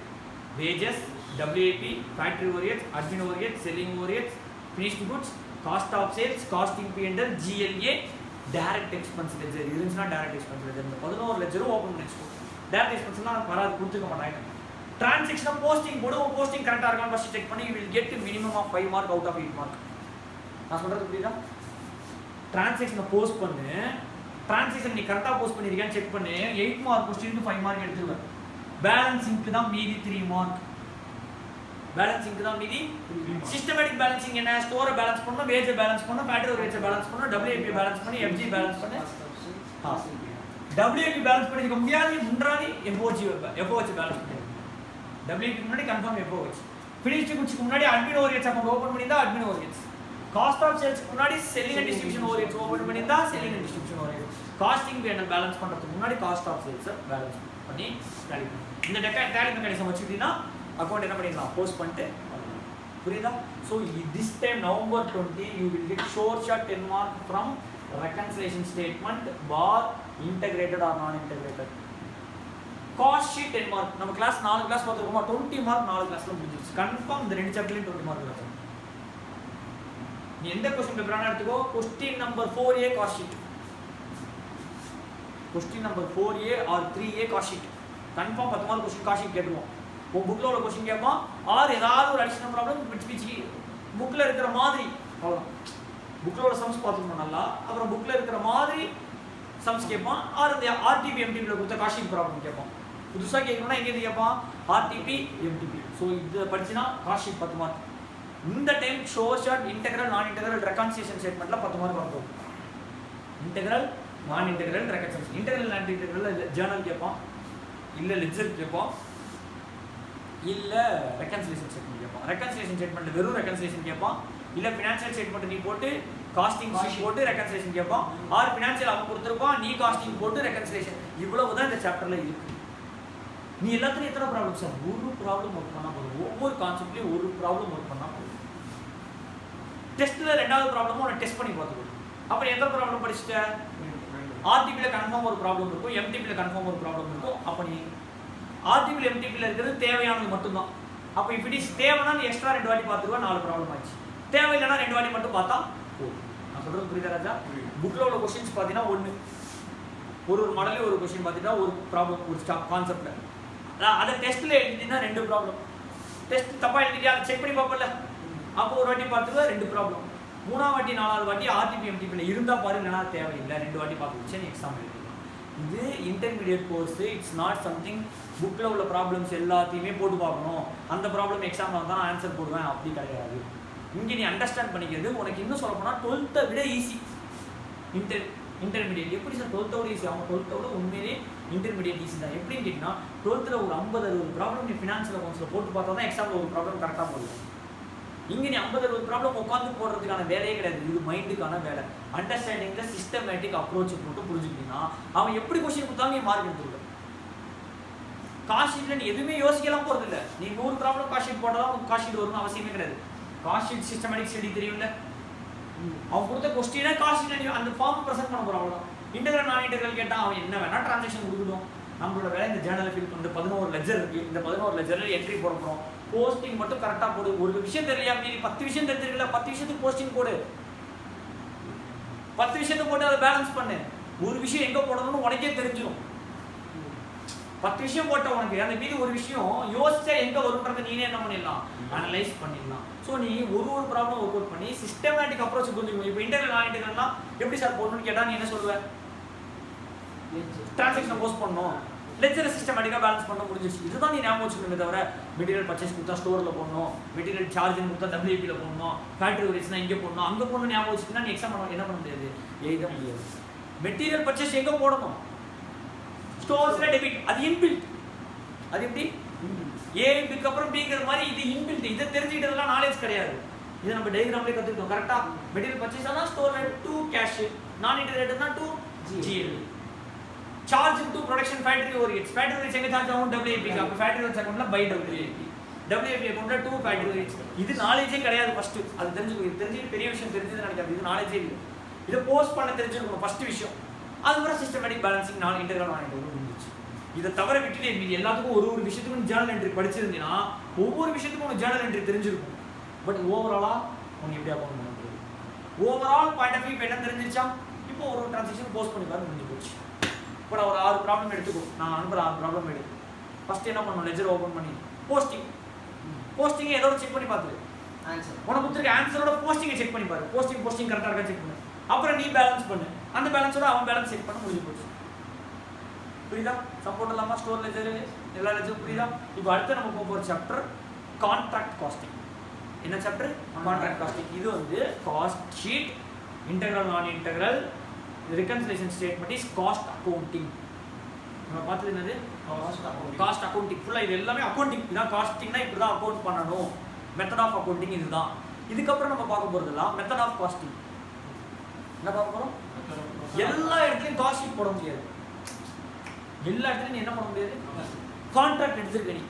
A: wages WFP factory overheads admin overheads selling overheads finished goods cost of sales costing P&L GLA direct expense ledger இருந்துச்சுனா டைரக்ட் எக்ஸ்பென்ஸ் லெஜர் இந்த 11 லெஜரும் ஓபன் பண்ணிச்சு டைரக்ட் எக்ஸ்பென்ஸ்லாம் வராது கொடுத்துக்க மாட்டாங்க டிரான்சாக்ஷன் போஸ்டிங் போடுவோம் posting கரெக்ட்டா இருக்கான்னு ஃபர்ஸ்ட் செக் பண்ணி you will get minimum of 5 mark out of 8 mark நான் சொல்றது புரியுதா டிரான்சாக்ஷனை போஸ்ட் பண்ணு டிரான்சாக்ஷன் நீ கரெக்ட்டா போஸ்ட் பண்ணிருக்கியான்னு செக் பண்ணு 8 மார்க் கொஸ்டினுக்கு 5 மார்க் எடுத்துருவேன் பேலன்சிங்க்கு தான் மீதி 3 மார்க் பேலன்சிங்க்கு தான் மீதி சிஸ்டமேட்டிக் பேலன்சிங் என்ன ஸ்டோரை பேலன்ஸ் பண்ணனும் வேஜ் பேலன்ஸ் பண்ணனும் ஃபேக்டரி ஓரியன்ட் பேலன்ஸ் பண்ணனும் WFP பேலன்ஸ் பண்ணி FG பேலன்ஸ் பண்ணு WFP பேலன்ஸ் பண்ணிக்க முடியாது முன்றாதி FOG பேலன்ஸ் பண்ணு WFP முன்னாடி கன்ஃபார்ம் FOH finished goods க்கு முன்னாடி அட்மின் ஓரியன்ட்ஸ் அக்கவுண்ட் ஓபன் பண்ணிட்டா அட்மின் ஓரியன்ட்ஸ் காஸ்ட் ஆஃப் சேல்ஸ்க்கு முன்னாடி selling and distribution overheads open பண்ணிருந்தா selling and distribution overheads costing P&L balance பண்றதுக்கு முன்னாடி காஸ்ட் ஆஃப் சேல்ஸ் பேலன்ஸ் பண்ணி டேலி பண்ணணும். இந்த டேலி மெக்கானிசம் வச்சிட்டீங்கன்னா அக்கவுண்ட் என்ன பண்ணிடலாம் போஸ்ட் பண்ணிட்டு புரியுதா? So this time November 20 you will get sure shot 10 mark from reconciliation statement bar integrated or non integrated. Cost sheet 10 mark. நம்ம கிளாஸ் 4 கிளாஸ் பார்த்துருக்கோமா 20 மார்க் 4 கிளாஸ்ல முடிஞ்சிருச்சு. கன்ஃபார்ம் இந்த ரெண்டு சாப்டர்லயும் 20 மார்க் இருக்கும். நீ எந்த क्वेश्चन பேப்பரான எடுத்துக்கோ question number 4A cost sheet question number 4A or 3A cost sheet confirm 10 mark question cost sheet கேட்போம். உன் புக்ல உள்ள क्वेश्चन கேட்பான் ஆர் ஏதாவது ஒரு அடிஷனல் ப்ராப்ளம் பிச்சு புக்ல இருக்கிற மாதிரி அவ்வளவுதான். புக்ல உள்ள சம்ஸ் பார்த்துக்கணும் நல்லா. அப்புறம் புக்ல இருக்கிற மாதிரி சம்ஸ் கேட்பான் ஆர் அந்த RTP MTP ல கொடுத்த காஸ்ட் ஷீட் ப்ராப்ளம் கேட்பான். புதுசா கேட்கணும்னா எங்க கேட்பான் RTP MTP. ஸோ இது படிச்சினா காஸ்ட் ஷீட் 10 மார்க். இந்த time show short integral non integral reconciliation ஸ்டேட்மென்ட்ல 10 mark வரும். Integral non integral reconciliation integral non integral journal கேட்பான் இல்ல லெட்ஜர் கேட்பான் இல்ல ரெகன்சிலியேஷன் ஸ்டேட்மென்ட் கேட்பான். ரெகன்சிலியேஷன் ஸ்டேட்மென்ட்ல வெறும் ரெகன்சிலியேஷன் கேட்பான் இல்ல ஃபினான்ஷியல் ஸ்டேட்மென்ட் நீ போட்டு காஸ்டிங் ஷீட் போட்டு ரெகன்சிலியேஷன் கேட்பான் ஆர் ஃபினான்ஷியல் அவன் கொடுத்திருப்பான் நீ காஸ்டிங் போட்டு ரெகன்சிலியேஷன். இவ்வளவு தான் இந்த சாப்டர்ல இருக்கு. நீ எல்லாத்துலயும் எத்தனை ப்ராப்ளம் சார் ஒரு ப்ராப்ளம் ஒர்க் பண்ணா போதும். ஒவ்வொரு கான்செப்ட்லயும் ஒரு ப்ராப்ளம் ஒர்க் பண்ணா போதும். டெஸ்ட்ல ரெண்டாவது ப்ராப்ளமும் உன்னை டெஸ்ட் பண்ணி பார்த்துக்கோ. அப்புறம் எந்த ப்ராப்ளம் படிச்சுட்ட RTP ல கன்ஃபார்ம் ஒரு ப்ராப்ளம் இருக்கும் MTP ல கன்ஃபார்ம் ஒரு ப்ராப்ளம் இருக்கும். அப்ப நீ RTP ல MTP ல இருக்கிறது தேவையானது மட்டும் தான். அப்ப இப்ப இட் இஸ் தேவைனா நீ எக்ஸ்ட்ரா 2 வாட்டி பார்த்துருவா 4 ப்ராப்ளம் ஆச்சு. தேவையில்லைனா 2 வாட்டி மட்டும் பார்த்தா போதும். நான் சொல்றது புரியுதா ராஜா? புக்ல உள்ள क्वेश्चंस பாத்தீனா ஒன்னு ஒரு மாடல்ல ஒரு क्वेश्चन பாத்தீனா ஒரு ப்ராப்ளம் ஒரு கான்செப்ட்ல அத டெஸ்ட்ல எழுதினா 2 ப்ராப்ளம். டெஸ்ட் தப்பா எழுதிட்டியா அதை செக் பண்ணி பாப்பல. அப்போ ஒரு வாட்டி பார்த்துருவா 2 ப்ராப்ளம். மூணாவது வாட்டி நாலாவது வாட்டி RTP MTP ல இருந்தா பாரு இல்லனா தேவையில்லை 2 வாட்டி பார்த்து வச்சு நீ எக்ஸாம் எழுதிடலாம். இது intermediate course. It's not something புக்ல உள்ள ப்ராப்ளம்ஸ் எல்லாத்தையுமே போட்டு பார்க்கணும் அந்த ப்ராப்ளம் எக்ஸாம்ல வந்தா நான் ஆன்சர் போடுவேன் அப்படி கிடையாது. இங்க நீ அண்டர்ஸ்டாண்ட் பண்ணிக்கிறது உனக்கு இன்னும் சொல்ல போனா 12th விட ஈஸி. இன்டர்மீடியட் எப்படி சார் 12th விட ஈஸி? அவங்க 12th விட உண்மையிலேயே இன்டர்மீடியட் ஈஸி தான். எப்படின்னு கேட்டீங்கன்னா 12th ஒரு 50-60 ப்ராப்ளம் நீ ஃபினான்ஷியல் அக்கவுண்ட்ஸ்ல போட்டு பார்த்தா தான் எக்ஸாம்ல ஒரு ப்ராப்ளம் கரெக்டாக போடுவோம். இங்க நீ 50-60 ப்ராப்ளம் உட்காந்து போடுறதுக்கான வேலையே கிடையாது. இது மைண்டுக்கான வேலை. அண்டர்ஸ்டாண்டிங்ல சிஸ்டமேட்டிக் அப்ரோச் மட்டும் புரிஞ்சுக்கிட்டீங்கன்னா அவன் எப்படி கொஸ்டின் கொடுத்தாலும் நீ மார்க் எடுத்துருக்க. காஸ்ட் ஷீட்ல நீ எதுவுமே யோசிக்கலாம் போறது இல்லை. நீ 100 ப்ராப்ளம் காஸ்ட் ஷீட் போட்டாலும் உனக்கு காஸ்ட் ஷீட் வரும்னு அவசியமே கிடையாது. காஸ்ட் ஷீட் சிஸ்டமேட்டிக் ஸ்டடி தெரியும்ல. அவன் கொடுத்த கொஸ்டினை காஸ்ட் ஷீட்ல நீ அந்த ஃபார்ம் ப்ரெசென்ட் பண்ண போற அவ்வளவுதான். இன்டெகிரல் நான் இன்டெகிரல் கேட்டா அவன் என்ன வேணா டிரான்சாக்ஷன் கொடுக்கணும். நம்மளோட வேலை இந்த ஜேர்னலை ஃபில் பண்ணி 11 லெட்ஜர் இருக்கு. இந்த 11 லெட்ஜர்ல என்ட்ரி போட போறோம். போஸ்டிங் மட்டும் கரெக்டா போடு. ஒரு விஷயம் தெரியலையா மீறி 10 விஷயம் தெரிஞ்சிருக்கல 10 விஷயத்துக்கு போஸ்டிங் போடு. 10 விஷயத்தை போட்டு அதை பேலன்ஸ் பண்ணு. ஒரு விஷயம் எங்க போடணும்னு உனக்கே தெரிஞ்சிடும். 10 விஷயம் போட்ட உனக்கு அந்த மீதி ஒரு விஷயம் யோசிச்சா எங்க வரும்ன்றதை நீனே என்ன பண்ணிடலாம் அனலைஸ் பண்ணிடலாம். ஸோ நீ ஒரு ப்ராப்ளம் ஒர்க் அவுட் பண்ணி சிஸ்டமேட்டிக் அப்ரோச் புரிஞ்சுக்கணும். இப்போ இன்டெகிரல் நான் இன்டெகிரல்னா எப்படி சார் போடணும்னு கேட்டா நீ என்ன சொல்லுவ? டிரான்சாக்ஷன் போஸ்ட் பண்ணணும் லெட்ஜரை சிஸ்டமேட்டிக்காக பேலன்ஸ் பண்ண முடிஞ்சிச்சு. இதுதான் நீ ஞாபகம் வச்சுக்கணுமே தவிர மெட்டீரியல் பர்ச்சேஸ் கொடுத்தா ஸ்டோரில் போடணும் மெட்டீரியல் சார்ஜ்னு கொடுத்தா WIP ல போடணும் ஃபேக்டரி ஓரியன்ஸ்னா இங்கே போடணும் அங்கே போடணும் ஞாபகம் வச்சுக்கினா நீ எக்ஸாம் என்ன பண்ண முடியாது எழுத முடியாது. மெட்டீரியல் பர்ச்சேஸ் எங்கே போடணும் ஸ்டோர்ஸ்ல டெபிட் அது இன்பில்ட். அது எப்படி A பிக்கு அப்புறம் Bங்கிற மாதிரி இது இன்பில்ட். இதை தெரிஞ்சுக்கிட்டதெல்லாம் நாலேஜ் கிடையாது. இதை நம்ம டயக்ராம்லேயே கற்றுக்கிட்டோம் கரெக்டாக. மெட்டீரியல் பர்ச்சேஸ் ஆனால் ஸ்டோர்ல டு கேஷ் நான் இன்டெகிரேட்டட்னா to GL charge into production factory overheads. Factory overheads எங்க charge ஆகும் WIP க்கு. அப்ப factory overheads அக்கவுண்ட்ல by WIP. WIP அக்கவுண்ட்ல to factory overheads. இது நாலேஜே கிடையாது ஃபர்ஸ்ட். அது தெரிஞ்சுக்கோ. இது தெரிஞ்சு பெரிய விஷயம் தெரிஞ்சது நினைக்காது. இது நாலேஜே இல்ல. இத போஸ்ட் பண்ண தெரிஞ்சிருக்கணும் ஃபர்ஸ்ட் விஷயம். அதுக்கப்புறம் சிஸ்டமேட்டிக் பேலன்சிங் நான் இன்டெகிரல் நான் இன்டெகிரல் முடிஞ்சிச்சு. இத தவிர விட்டுட்டு மீதி எல்லாத்துக்கும் ஒரு விஷயத்துக்கும் ஜர்னல் என்ட்ரி படிச்சிருந்தீனா ஒவ்வொரு விஷயத்துக்கும் உனக்கு ஜர்னல் என்ட்ரி தெரிஞ்சிருக்கும். பட் ஓவராலா உனக்கு எப்படி அக்கவுண்ட் பண்ண முடியும்? ஓவரால் பாயிண்ட் ஆஃப் வியூ என்ன தெரிஞ்சிருச்சா? இப்போ ஒரு டிரான்சாக்ஷன் போஸ்ட் பண்ணி பாரு முடிஞ்சு போச்சு. இப்போ நான் ஒரு 6 ப்ராப்ளம் எடுத்துக்கோ. நான் அனுப்புற 6 ப்ராப்ளம் எடு. ஃபர்ஸ்ட் என்ன பண்ணணும் லெட்ஜர் ஓபன் பண்ணி போஸ்டிங் எதோட செக் பண்ணி பாத்து ஆன்சர் உனக்கு கொடுத்திருக்க ஆன்சரோட போஸ்டிங்கை செக் பண்ணி பாரு. போஸ்டிங் கரெக்டா இருக்கா செக் பண்ணு. அப்புறம் நீ பேலன்ஸ் பண்ணு. அந்த பேலன்ஸோட அவன் பேலன்ஸ் செக் பண்ண முடிஞ்சு போச்சு. புரியுதா? சப்போர்ட் இல்லாம ஸ்டோர் லெட்ஜர் எல்லா லெட்ஜரும் புரியுதா? இப்போ அடுத்து நம்ம போற சாப்டர் கான்ட்ராக்ட் காஸ்டிங். என்ன சாப்டர்? Contract costing. இது வந்து cost sheet integral non integral reconciliation statement is cost accounting. நம்ம பார்த்தது என்னது? Cost accounting. ஃபுல்லா இது எல்லாமே அக்கவுண்டிங். இதான் காஸ்டிங்னா இப்படி தான் அக்கவுண்ட் பண்ணணும். மெத்தட் ஆஃப் அக்கவுண்டிங் இதுதான். இதுக்கப்புறம் நம்ம பார்க்க போகிறதுலாம் மெத்தட் ஆஃப் காஸ்டிங். என்ன பார்க்க போகிறோம்? எல்லா இடத்துலையும் காஸ்ட் ஷீட் போட முடியாது. எல்லா இடத்துலையும் என்ன பண்ண முடியாது? கான்ட்ராக்ட் எடுத்துருக்க நீ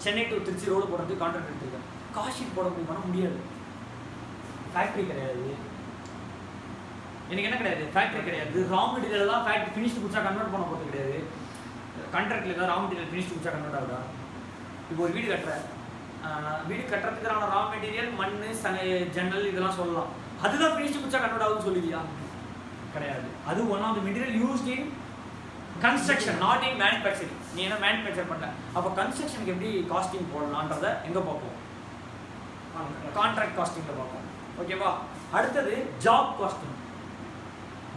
A: சென்னை டு திருச்சி ரோடு போடுறதுக்கு கான்ட்ராக்ட் எடுத்துருக்க, காஸ்ட் ஷீட் போட முடியாது. ஃபேக்ட்ரி கிடையாது, எனக்கு என்ன கிடையாது? ஃபேக்ட்ரி கிடையாது. ரா மெட்டீரியல் தான் ஃபேக்ட்ரி ஃபினிஷ்டு குட்ஸாக கன்வெர்ட் பண்ண போகிறது கிடையாது. கான்ட்ராக்டில் ஏதாவது ரா மெட்டீரியல் ஃபினிஷ்டு குட்ஸாக கன்வெர்ட் ஆகுதா? இப்போ ஒரு வீடு கட்டுறேன், வீடு கட்டுறதுக்கான ரா மெட்டீரியல் மண், ஜன்னல் இதெல்லாம் சொல்லலாம். அதுதான் ஃபினிஷ்டு குட்ஸாக கன்வெர்ட் ஆகுதுன்னு சொல்லுவியா? கிடையாது. அது one of the material used in construction, not in manufacturing. நீ என்ன மேனுஃபேக்சர் பண்ண, அப்போ கன்ஸ்ட்ரக்ஷனுக்கு எப்படி காஸ்டிங் போடலான்றதை எங்கே பார்ப்போம்? கான்ட்ராக்ட் காஸ்டிங்கில் பார்ப்போம். ஓகேவா? அடுத்தது ஜாப் காஸ்டிங்.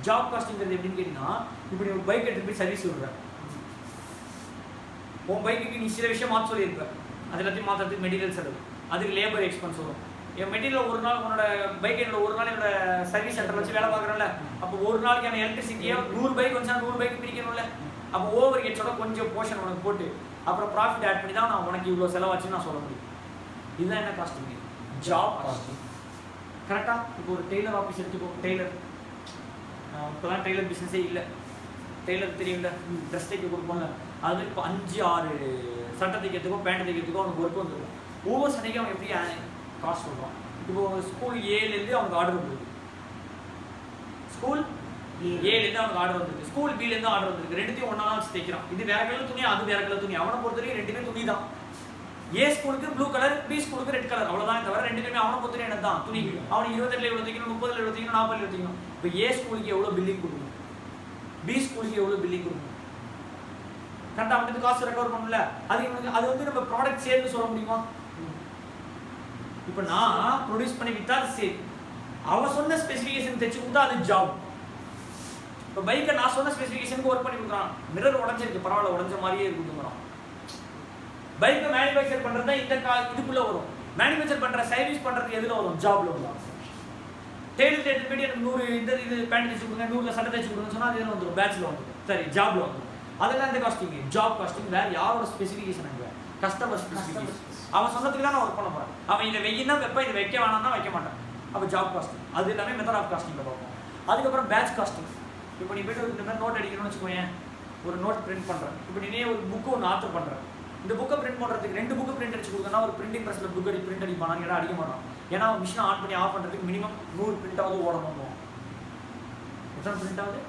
A: ஜாப் காஸ்டிங்கிறது எப்படின்னு கேட்டிங்கன்னா, இப்படி ஒரு பைக் எடுத்து போய் சர்வீஸ் விடுறேன். உன் பைக்குக்கு நீ சில விஷயம் மாற்ற சொல்லியிருப்ப, அது எல்லாத்தையும் மாற்றுறதுக்கு மெட்டீரியல் செலவு, அதுக்கு லேபர் எக்ஸ்பென்ஸ் வரும். என் மெட்டீரியல் ஒரு நாள் உன்னோட பைக் என்னோட ஒரு நாள் என்னோட சர்வீஸ் சென்டரில் வச்சு வேலை பார்க்குறேன்ல, அப்போ ஒரு நாளைக்கு அந்த எலக்ட்ரிசிட்டியை 100 பைக் வந்துச்சா 100 பைக் பிரிக்கணும்ல. அப்போ ஓவர் ஹெட்ஸோட கொஞ்சம் போர்ஷன் உனக்கு போட்டு அப்புறம் ப்ராஃபிட் ஆட் பண்ணி தான் நான் உனக்கு இவ்வளோ செலவாச்சுன்னு நான் சொல்ல முடியும். இதுதான் என்ன காஸ்டிங்? Job costing. கரெக்டாக? இப்போ ஒரு டெய்லர் ஆஃபீஸ் எடுத்துக்கோ. டெய்லர் இப்போதான் டெய்லர் பிஸ்னஸே இல்லை. டெய்லர் தெரியும்ல, ட்ரெஸ் தைக்க கொடுப்போம்ல, அது இப்போ 5-6 சட்டை தைக்கிறதுக்கோ பேண்ட் தைக்கிறதுக்கோ அவனுக்கு ஒர்க் வந்துருக்கும். ஒவ்வொரு சட்டைக்கும் அவன் எப்படி காஸ்ட் சொல்கிறான். இப்போ ஸ்கூல் ஏலேருந்து அவனுக்கு ஆர்டர் வந்துருக்கு, ஸ்கூல் ஏலேருந்து அவனுக்கு ஆர்டர் வந்துருக்கு, ஸ்கூல் பிலேருந்து ஆர்டர் வந்துருக்கு. ரெண்டுத்தையும் ஒன்றா தான் வச்சு தைக்கிறான். இது வேற கலர் துணி, அது வேற கலர் துணி. அவனை பொறுத்த வரைக்கும் ரெண்டுமே துணி தான். ஏ ஸ்கூலுக்கு ப்ளூ கலர், பி ஸ்கூலுக்கு ரெட் கலர், அவ்வளோதான். தவிர ரெண்டுமே அவனை பொறுத்த என்ன தான் துணி. அவனுக்கு 22 எவ்வளோ தைக்கணும், 30 எவ்வளோ தைக்கணும், 40 எவ்வளோ தைக்கணும். இப்போ ஏ ஸ்கூலுக்கு எவ்வளோ பில்லிங் கொடுக்கணும், பி ஸ்கூலுக்கு எவ்வளோ பில்லிங் கொடுக்கணும், கரெக்டாக அவனுக்கு காசு ரெக்கவர் பண்ணல. அது வந்து நம்ம ப்ராடக்ட் சேல்னு சொல்ல முடியுமா? இப்போ நான் ப்ரொடியூஸ் பண்ணி வித்தா அது சேல். அவன் சொன்ன ஸ்பெசிஃபிகேஷன் தைச்சு கொடுத்தா அது ஜாப். இப்போ பைக்கை நான் சொன்ன ஸ்பெசிஃபிகேஷனுக்கு ஒர்க் பண்ணி கொடுக்குறான். மிரர் உடஞ்சிருக்கு, பரவாயில்ல, உடஞ்ச மாதிரியே இருக்குங்கிறான். பைக்கை மேனுஃபேக்சர் பண்ணுறது தான் இதுக்குள்ளே வரும். மேனுஃபேக்சர் பண்ணுற சர்வீஸ் பண்ணுறதுக்கு எதில் வரும்? ஜாப்ல வரும். டெய்லர் எடுத்து போய்ட்டு எனக்கு 100 இது பேண்ட் தைச்சு கொடுங்க, 100 சட்டை தைச்சு கொடுங்கன்னு சொன்னால் அது எதில் வந்துடும்? பேட்சில் வந்துடும். சரி, ஜாப்ல வந்துடும். அதெல்லாம் இந்த காஸ்டிங். ஜாப் காஸ்டிங் வேறு யாரோட ஸ்பெசிஃபிகேஷன்? அங்கே கஸ்டமர் ஸ்பெசிஃபிகேஷன். அவன் சொன்னதுக்கு தான் நான் ஒர்க் பண்ண போகிறேன். அவன் இதை வெயின்னா வெப்ப, இதை வைக்க வேணாம்னா வைக்க மாட்டான். அப்போ ஜாப் காஸ்டிங். அது எல்லாமே மெத்தட் ஆஃப் காஸ்டிங்கில் பார்ப்போம். அதுக்கப்புறம் பேட்ச் காஸ்டிங். இப்போ நீ போய்ட்டு இந்த மாதிரி நோட் அடிக்கணும்னு வச்சுக்கோயேன், ஒரு நோட் பிரிண்ட் பண்ணுறேன். இப்போ நீ ஒரு புக்கு ஒன்று ஆத்தர் பண்ணுறேன். இந்த புக்கை பிரிண்ட் பண்ணுறதுக்கு 2 புக்கு பிரிண்ட் அடிச்சு கொடுத்தனா ஒரு பிரிண்டிங் ப்ரெஸ்ஸில் புக் பிரிண்ட் அடிப்பானா? கேட்டால் அடிக்க மாட்டான். ஏன்னா மிஷினை ஆன் பண்ணி ஆஃப் பண்ணுறதுக்கு மினிமம் 100 பிரிண்டாவது ஓடணும். எத்தனை பிரிண்ட் ஆகுது?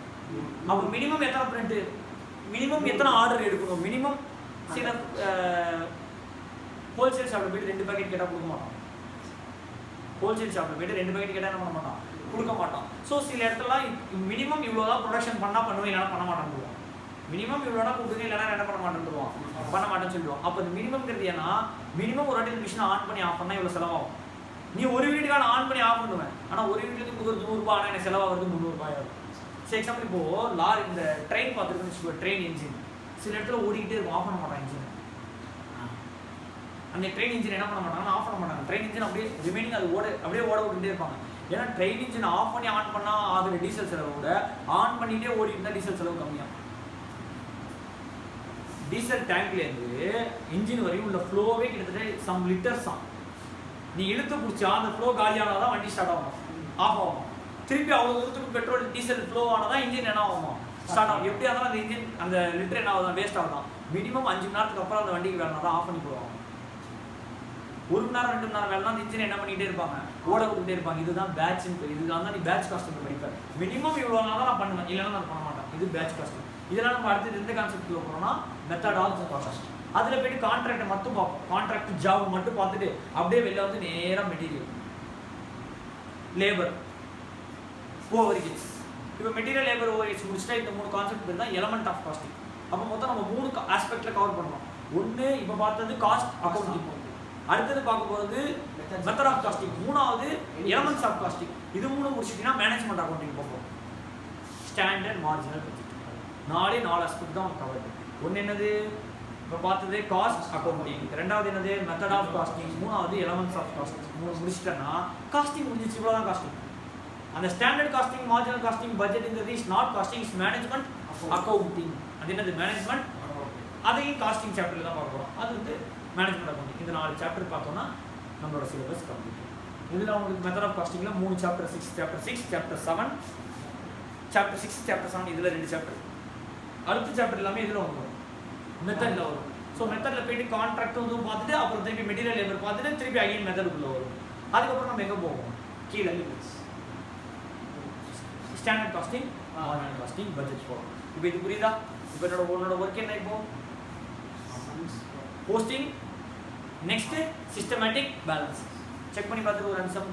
A: அப்போ மினிமம் எத்தனை பிரிண்ட்டு, மினிமம் எத்தனை ஆர்டர் எடுக்கணும்? மினிமம் சில ஹோல்சேல் ஷாப்பில் போய்ட்டு 2 பேக்கெட் கேட்டால் கொடுக்க மாட்டான். ஹோல்சேல் ஷாப்பில் போய்ட்டு 2 பேக்கெட் கேட்டால் என்ன பண்ண மாட்டான்? கொடுக்க மாட்டான். ஸோ சில இடத்துலலாம் மினிமம் இவ்வளோ தான் ப்ரொடக்ஷன் பண்ணால் பண்ணுவேன், இல்லைனா பண்ண மாட்டேன். மினிமம் இவ்வளோனா கொடுத்துங்க, இல்லைனா என்ன பண்ண மாட்டேன்ருவான், பண்ண மாட்டேன்னு சொல்லுவான். அப்போ அது மினிமம்ங்கிறது ஏன்னா மினிமம் ஒரு வாட்டி மிஷினை ஆன் பண்ணி ஆஃப் பண்ணால் இவ்வளோ செலவாகும். நீ ஒரு வீட்டுக்கான ஆன் பண்ணி ஆஃப் பண்ணுவேன், ஆனால் ஒரு வீட்டுக்கு கொடுக்குறது 100 ரூபாய், ஆனால் எனக்கு செலவாகிறது 300 ரூபாய் ஆகும். சரி, எக்ஸாம்பிள் இப்போது லாரி இந்த ட்ரெயின் பார்த்துருக்குன்னு வச்சுக்கோ, ட்ரெயின் இன்ஜின் சில இடத்துல ஓடிக்கிட்டே இருக்கும், ஆஃப் பண்ண மாட்டான் இன்ஜின். அந்த ட்ரெயின் இன்ஜின் என்ன பண்ண மாட்டாங்கன்னா ஆஃப் பண்ண மாட்டாங்க. ட்ரெயின் இன்ஜின் அப்படியே ரிமைனிங் அது அப்படியே ஓட விட்டுட்டே இருப்பாங்க. ஏன்னா ட்ரெயின் இன்ஜின் ஆஃப் பண்ணி ஆன் பண்ணால் ஆகுற டீசல் செலவை விட ஆன் பண்ணிகிட்டே ஓடி இருந்தால் டீசல் செலவு கம்மியாகும். டீசல் டேங்க்லேருந்து இன்ஜின் வரையும் உள்ள ஃப்ளோவே கிட்டத்தட்ட சம் லிட்டர்ஸ் தான். நீ இழுத்து பிடிச்சா அந்த ஃப்ளோ காலியானால் தான் வண்டி ஸ்டார்ட் ஆகும், ஆஃப் ஆகும். திருப்பி அவ்வளோ தூரத்துக்கு பெட்ரோல் டீசல் ஃப்ளோ ஆனால் தான் இன்ஜின் என்ன ஆகும், ஸ்டார்ட் ஆகும். எப்படி இருந்தாலும் அந்த இன்ஜின் அந்த லிட்டர் என்ன ஆகுதான், வேஸ்ட் ஆகுதான். மினிமம் 5 மணி நேரத்துக்கு அப்புறம் அந்த வண்டிக்கு வேலைனா தான் ஆஃப் பண்ணி போடுவாங்க. 1 மணி நேரம் 2 மணி நேரம் வேலைனா அந்த இன்ஜின் என்ன பண்ணிகிட்டே இருப்பாங்க, ஓட விட்டுட்டே இருப்பாங்க. இதுதான் பேட்ச்னு பேர். இதுதான் தான் நீ பேட்ச் காஸ்டிங் படிப்பேன். மினிமம் இவ்வளோ நாள் தான் நான் பண்ணுவேன், இல்லைன்னா நான் பண்ண மாட்டேன். இது பேட்ச் காஸ்டிங். இதெல்லாம் நம்ம அடுத்து எந்த கான்செப்ட் போகிறோம்னா மெத்தட் ஆஃப் காஸ்ட். அதில் போய்ட்டு கான்ட்ராக்டை மட்டும் பார்ப்போம். கான்ட்ராக்ட் ஜாப் மட்டும் பார்த்துட்டு அப்படியே வெளில வந்து நேராக மெட்டீரியல், லேபர், ஓவர்ஹெட்ஸ். இப்போ மெட்டீரியல், லேபர், ஓவர்ஹெட்ஸ் முடிச்சுட்டா இந்த 3 கான்செப்ட் பேர் தான் எலமெண்ட் ஆஃப் காஸ்டிங். அப்போ மொத்தம் நம்ம 3 ஆஸ்பெக்டில் கவர் பண்ணுறோம். ஒன்று இப்போ பார்த்தது காஸ்ட் அக்கௌண்டிங், அடுத்தது பார்க்க போகிறது மெத்தட் ஆஃப் காஸ்டிங், 3வது எலமெண்ட்ஸ் ஆஃப் காஸ்டிங். இது 3 முடிச்சிட்டிங்கன்னா மேனேஜ்மெண்ட் அக்கௌண்டிங் பார்ப்போம். ஸ்டாண்டர்ட், மார்ஜினல் பட்ஜெட், 4 ஆஸ்பெக்ட் தான் கவர். ஒன்று என்னது இப்போ பார்த்தது காஸ்ட் அக்கௌண்டிங், 2வது என்னது மெத்தட் ஆஃப் காஸ்டிங், 3வது எலமெண்ட்ஸ் ஆஃப் காஸ்டிங். 3 முடிச்சிட்டேன்னா காஸ்டிங் முடிஞ்சிச்சு, இவ்வளோ தான் காஸ்டிங். அந்த ஸ்டாண்டர்ட் காஸ்டிங், மார்ஜினல் காஸ்டிங், பட்ஜெட்ங்கிறது is not costing, is management accounting. அது என்னது மேனேஜ்மெண்ட், அதையும் காஸ்டிங் சாப்டரில் தான் பார்க்க போகிறோம். அது வந்து மேனேஜ்மெண்ட் அக்கௌண்டிங். இந்த 4 சாப்டர் பார்த்தோம்னா நம்மளோட சிலபஸ் கம்ப்ளீட். இதில் உங்களுக்கு மெத்தட் ஆஃப் காஸ்டிங்கில் 3 சாப்டர், சாப்டர் 7, சாப்டர் 6, சாப்டர் 7 இதில் 2 சாப்டர். அடுத்த சாப்டர் எல்லாமே இதில் வரும், மெத்தடில் வரும். ஸோ மெத்தடில் போயிட்டு கான்ட்ராக்ட் வந்து பார்த்துட்டு அப்புறம் திருப்பி மெட்டீரியல் லேபர் பார்த்துட்டு திருப்பி அகைன் மெத்தடுக்குள்ளே வரும். அதுக்கப்புறம் நம்ம எங்கே போவோம்? கீழே standard costing, marginal costing, budget போகும். இப்போ இது புரியுதா? இப்போ உன்னோட ஒர்க் என்ன? இப்போ posting, next systematic balance check பண்ணி பார்த்துட்டு ஒரு ஆன்சர்